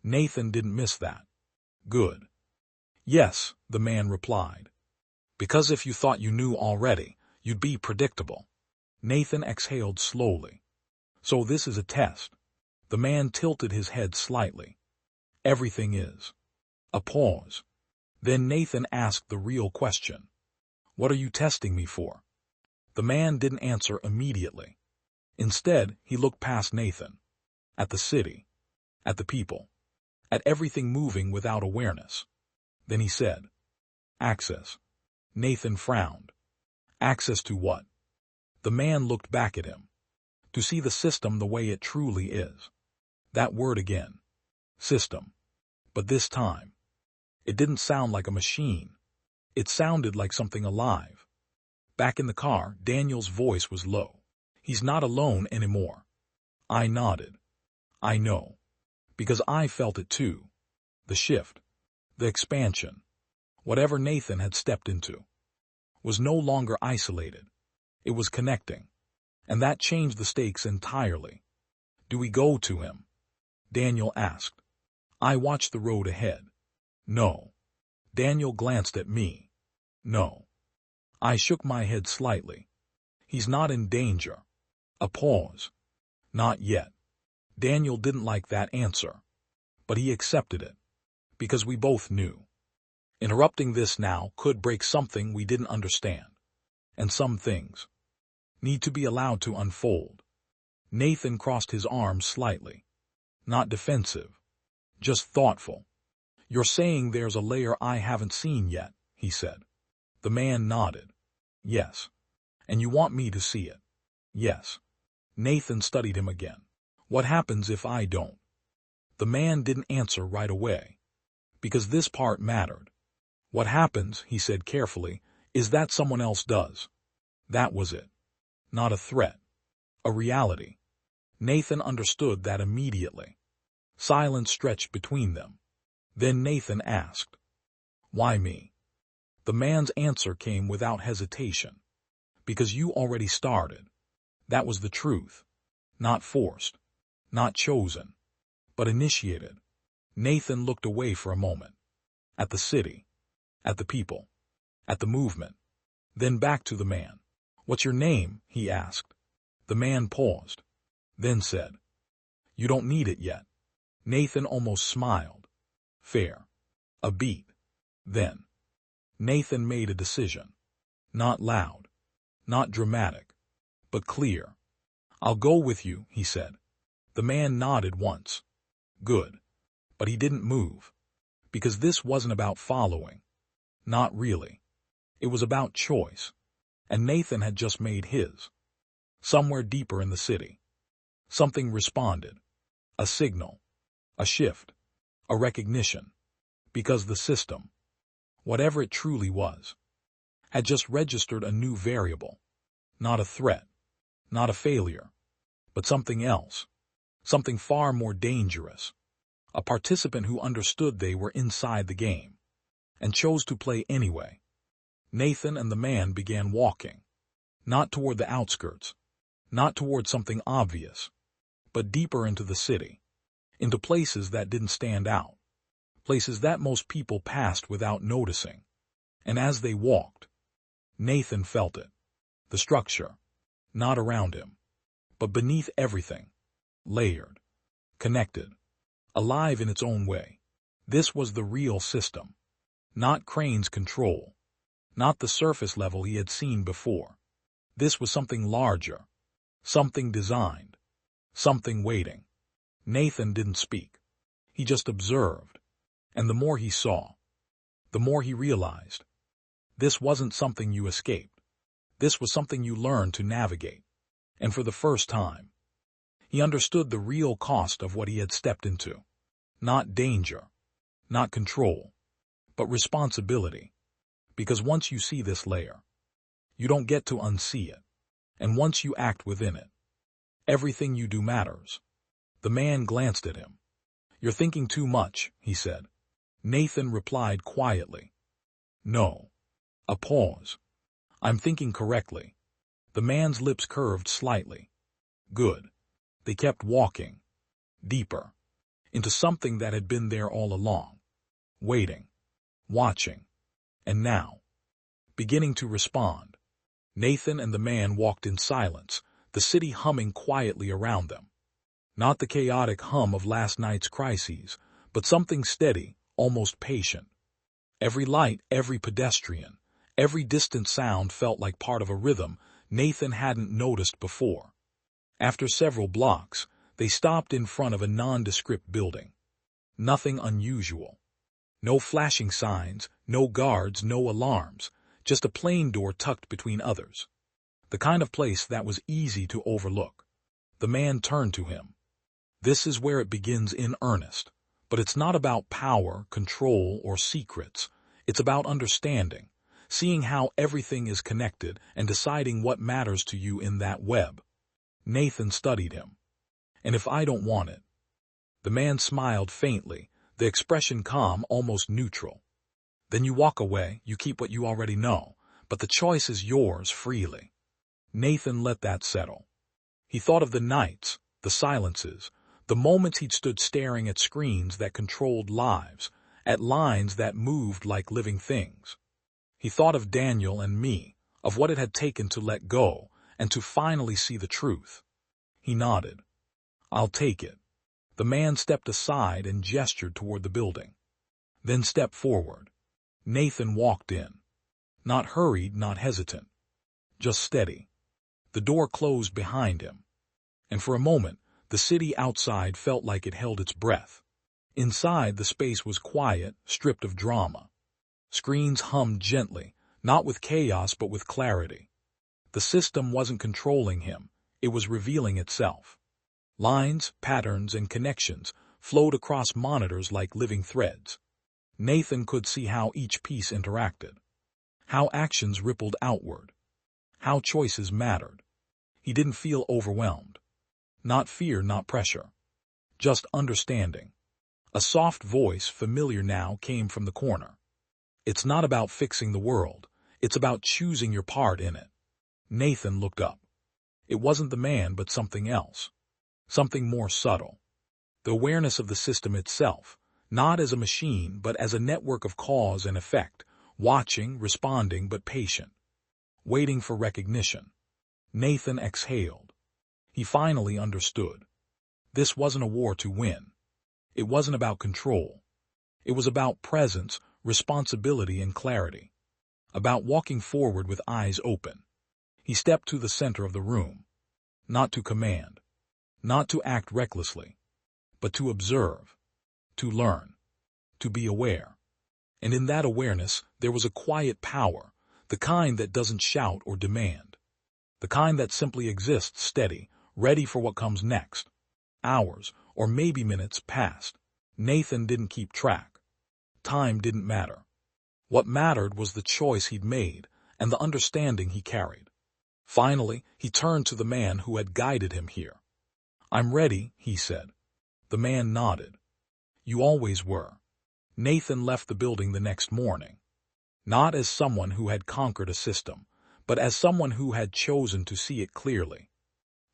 Nathan didn't miss that. Good. Yes, the man replied. Because if you thought you knew already, you'd be predictable. Nathan exhaled slowly. So this is a test. The man tilted his head slightly. Everything is. A pause. Then Nathan asked the real question. What are you testing me for? The man didn't answer immediately. Instead, he looked past Nathan. At the city. At the people. At everything moving without awareness. Then he said, access. Nathan frowned. Access to what? The man looked back at him. To see the system the way it truly is. That word again. System. But this time, it didn't sound like a machine. It sounded like something alive. Back in the car, Daniel's voice was low. He's not alone anymore. I nodded. I know. Because I felt it too. The shift. The expansion. Whatever Nathan had stepped into was no longer isolated. It was connecting. And that changed the stakes entirely. Do we go to him? Daniel asked. I watched the road ahead. No. Daniel glanced at me. No. I shook my head slightly. He's not in danger. A pause. Not yet. Daniel didn't like that answer. But he accepted it. Because we both knew. Interrupting this now could break something we didn't understand. And some things need to be allowed to unfold. Nathan crossed his arms slightly. Not defensive. Just thoughtful. You're saying there's a layer I haven't seen yet, he said. The man nodded. Yes. And you want me to see it? Yes. Nathan studied him again. What happens if I don't? The man didn't answer right away. Because this part mattered. What happens, he said carefully, is that someone else does. That was it. Not a threat. A reality. Nathan understood that immediately. Silence stretched between them. Then Nathan asked, why me? The man's answer came without hesitation. Because you already started. That was the truth. Not forced. Not chosen. But initiated. Nathan looked away for a moment. At the city. At the people. At the movement. Then back to the man. What's your name? He asked. The man paused. Then said, you don't need it yet. Nathan almost smiled. Fair. A beat. Then. Nathan made a decision. Not loud. Not dramatic. But clear. I'll go with you, he said. The man nodded once. Good. But he didn't move. Because this wasn't about following. Not really. It was about choice. And Nathan had just made his. Somewhere deeper in the city. Something responded. A signal. A shift. A recognition. Because the system, whatever it truly was, had just registered a new variable. Not a threat. Not a failure. But something else. Something far more dangerous. A participant who understood they were inside the game. And chose to play anyway. Nathan and the man began walking. Not toward the outskirts. Not toward something obvious. But deeper into the city. Into places that didn't stand out. Places that most people passed without noticing. And as they walked, Nathan felt it. The structure. Not around him. But beneath everything. Layered. Connected. Alive in its own way. This was the real system. Not Crane's control. Not the surface level he had seen before. This was something larger. Something designed. Something waiting. Nathan didn't speak. He just observed. And the more he saw, the more he realized. This wasn't something you escaped. This was something you learned to navigate. And for the first time, He understood the real cost of what he had stepped into. Not danger, not control, but responsibility. Because once you see this layer, you don't get to unsee it. And once you act within it, everything you do matters. The man glanced at him. "You're thinking too much," he said. Nathan replied quietly. "No." A pause. "I'm thinking correctly." The man's lips curved slightly. "Good." They kept walking. Deeper. Into something that had been there all along. Waiting. Watching. And now, beginning to respond. Nathan and the man walked in silence, the city humming quietly around them. Not the chaotic hum of last night's crises, but something steady, almost patient. Every light, every pedestrian, every distant sound felt like part of a rhythm Nathan hadn't noticed before. After several blocks, they stopped in front of a nondescript building. Nothing unusual. No flashing signs, no guards, no alarms, just a plain door tucked between others. The kind of place that was easy to overlook. The man turned to him. "This is where it begins in earnest. But it's not about power, control, or secrets. It's about understanding, seeing how everything is connected and deciding what matters to you in that web." Nathan studied him. "And if I don't want it?" The man smiled faintly, the expression calm, almost neutral. "Then you walk away, you keep what you already know, but the choice is yours freely." Nathan let that settle. He thought of the nights, the silences, the moments he'd stood staring at screens that controlled lives, at lines that moved like living things. He thought of Daniel and me, of what it had taken to let go and to finally see the truth. He nodded. "I'll take it." The man stepped aside and gestured toward the building. Then stepped forward. Nathan walked in. Not hurried, not hesitant. Just steady. The door closed behind him. And for a moment, the city outside felt like it held its breath. Inside, the space was quiet, stripped of drama. Screens hummed gently, not with chaos but with clarity. The system wasn't controlling him, it was revealing itself. Lines, patterns, and connections flowed across monitors like living threads. Nathan could see how each piece interacted, how actions rippled outward, how choices mattered. He didn't feel overwhelmed. Not fear, not pressure. Just understanding. A soft voice, familiar now, came from the corner. "It's not about fixing the world. It's about choosing your part in it." Nathan looked up. It wasn't the man, but something else. Something more subtle. The awareness of the system itself, not as a machine, but as a network of cause and effect, watching, responding, but patient. Waiting for recognition. Nathan exhaled. He finally understood. This wasn't a war to win. It wasn't about control. It was about presence, responsibility, and clarity. About walking forward with eyes open. He stepped to the center of the room. Not to command. Not to act recklessly. But to observe. To learn. To be aware. And in that awareness, there was a quiet power, the kind that doesn't shout or demand. The kind that simply exists steady, ready for what comes next. Hours, or maybe minutes, passed. Nathan didn't keep track. Time didn't matter. What mattered was the choice he'd made and the understanding he carried. Finally, he turned to the man who had guided him here. "I'm ready," he said. The man nodded. "You always were." Nathan left the building the next morning. Not as someone who had conquered a system, but as someone who had chosen to see it clearly.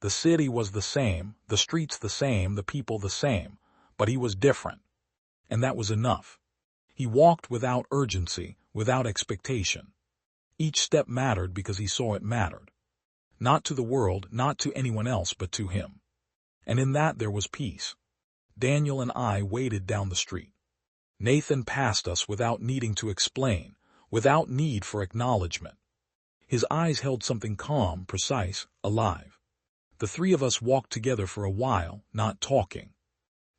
The city was the same, the streets the same, the people the same, but he was different. And that was enough. He walked without urgency, without expectation. Each step mattered because he saw it mattered. Not to the world, not to anyone else, but to him. And in that there was peace. Daniel and I waited down the street. Nathan passed us without needing to explain, without need for acknowledgement. His eyes held something calm, precise, alive. The three of us walked together for a while, not talking.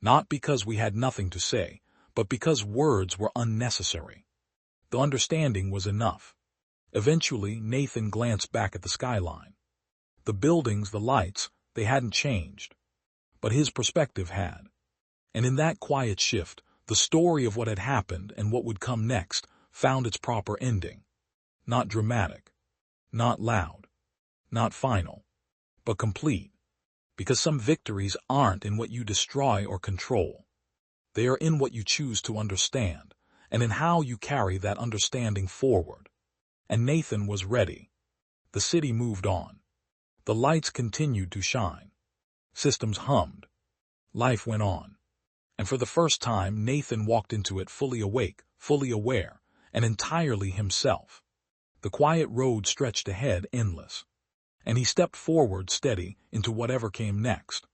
Not because we had nothing to say, but because words were unnecessary. The understanding was enough. Eventually, Nathan glanced back at the skyline. The buildings, the lights, they hadn't changed. but his perspective had. And in that quiet shift, the story of what had happened and what would come next found its proper ending. Not dramatic, not loud, not final, but complete. Because some victories aren't in what you destroy or control. They are in what you choose to understand, and in how you carry that understanding forward. And Nathan was ready. The city moved on. The lights continued to shine. Systems hummed. Life went on. And for the first time, Nathan walked into it fully awake, fully aware, and entirely himself. The quiet road stretched ahead endless. And he stepped forward steady into whatever came next.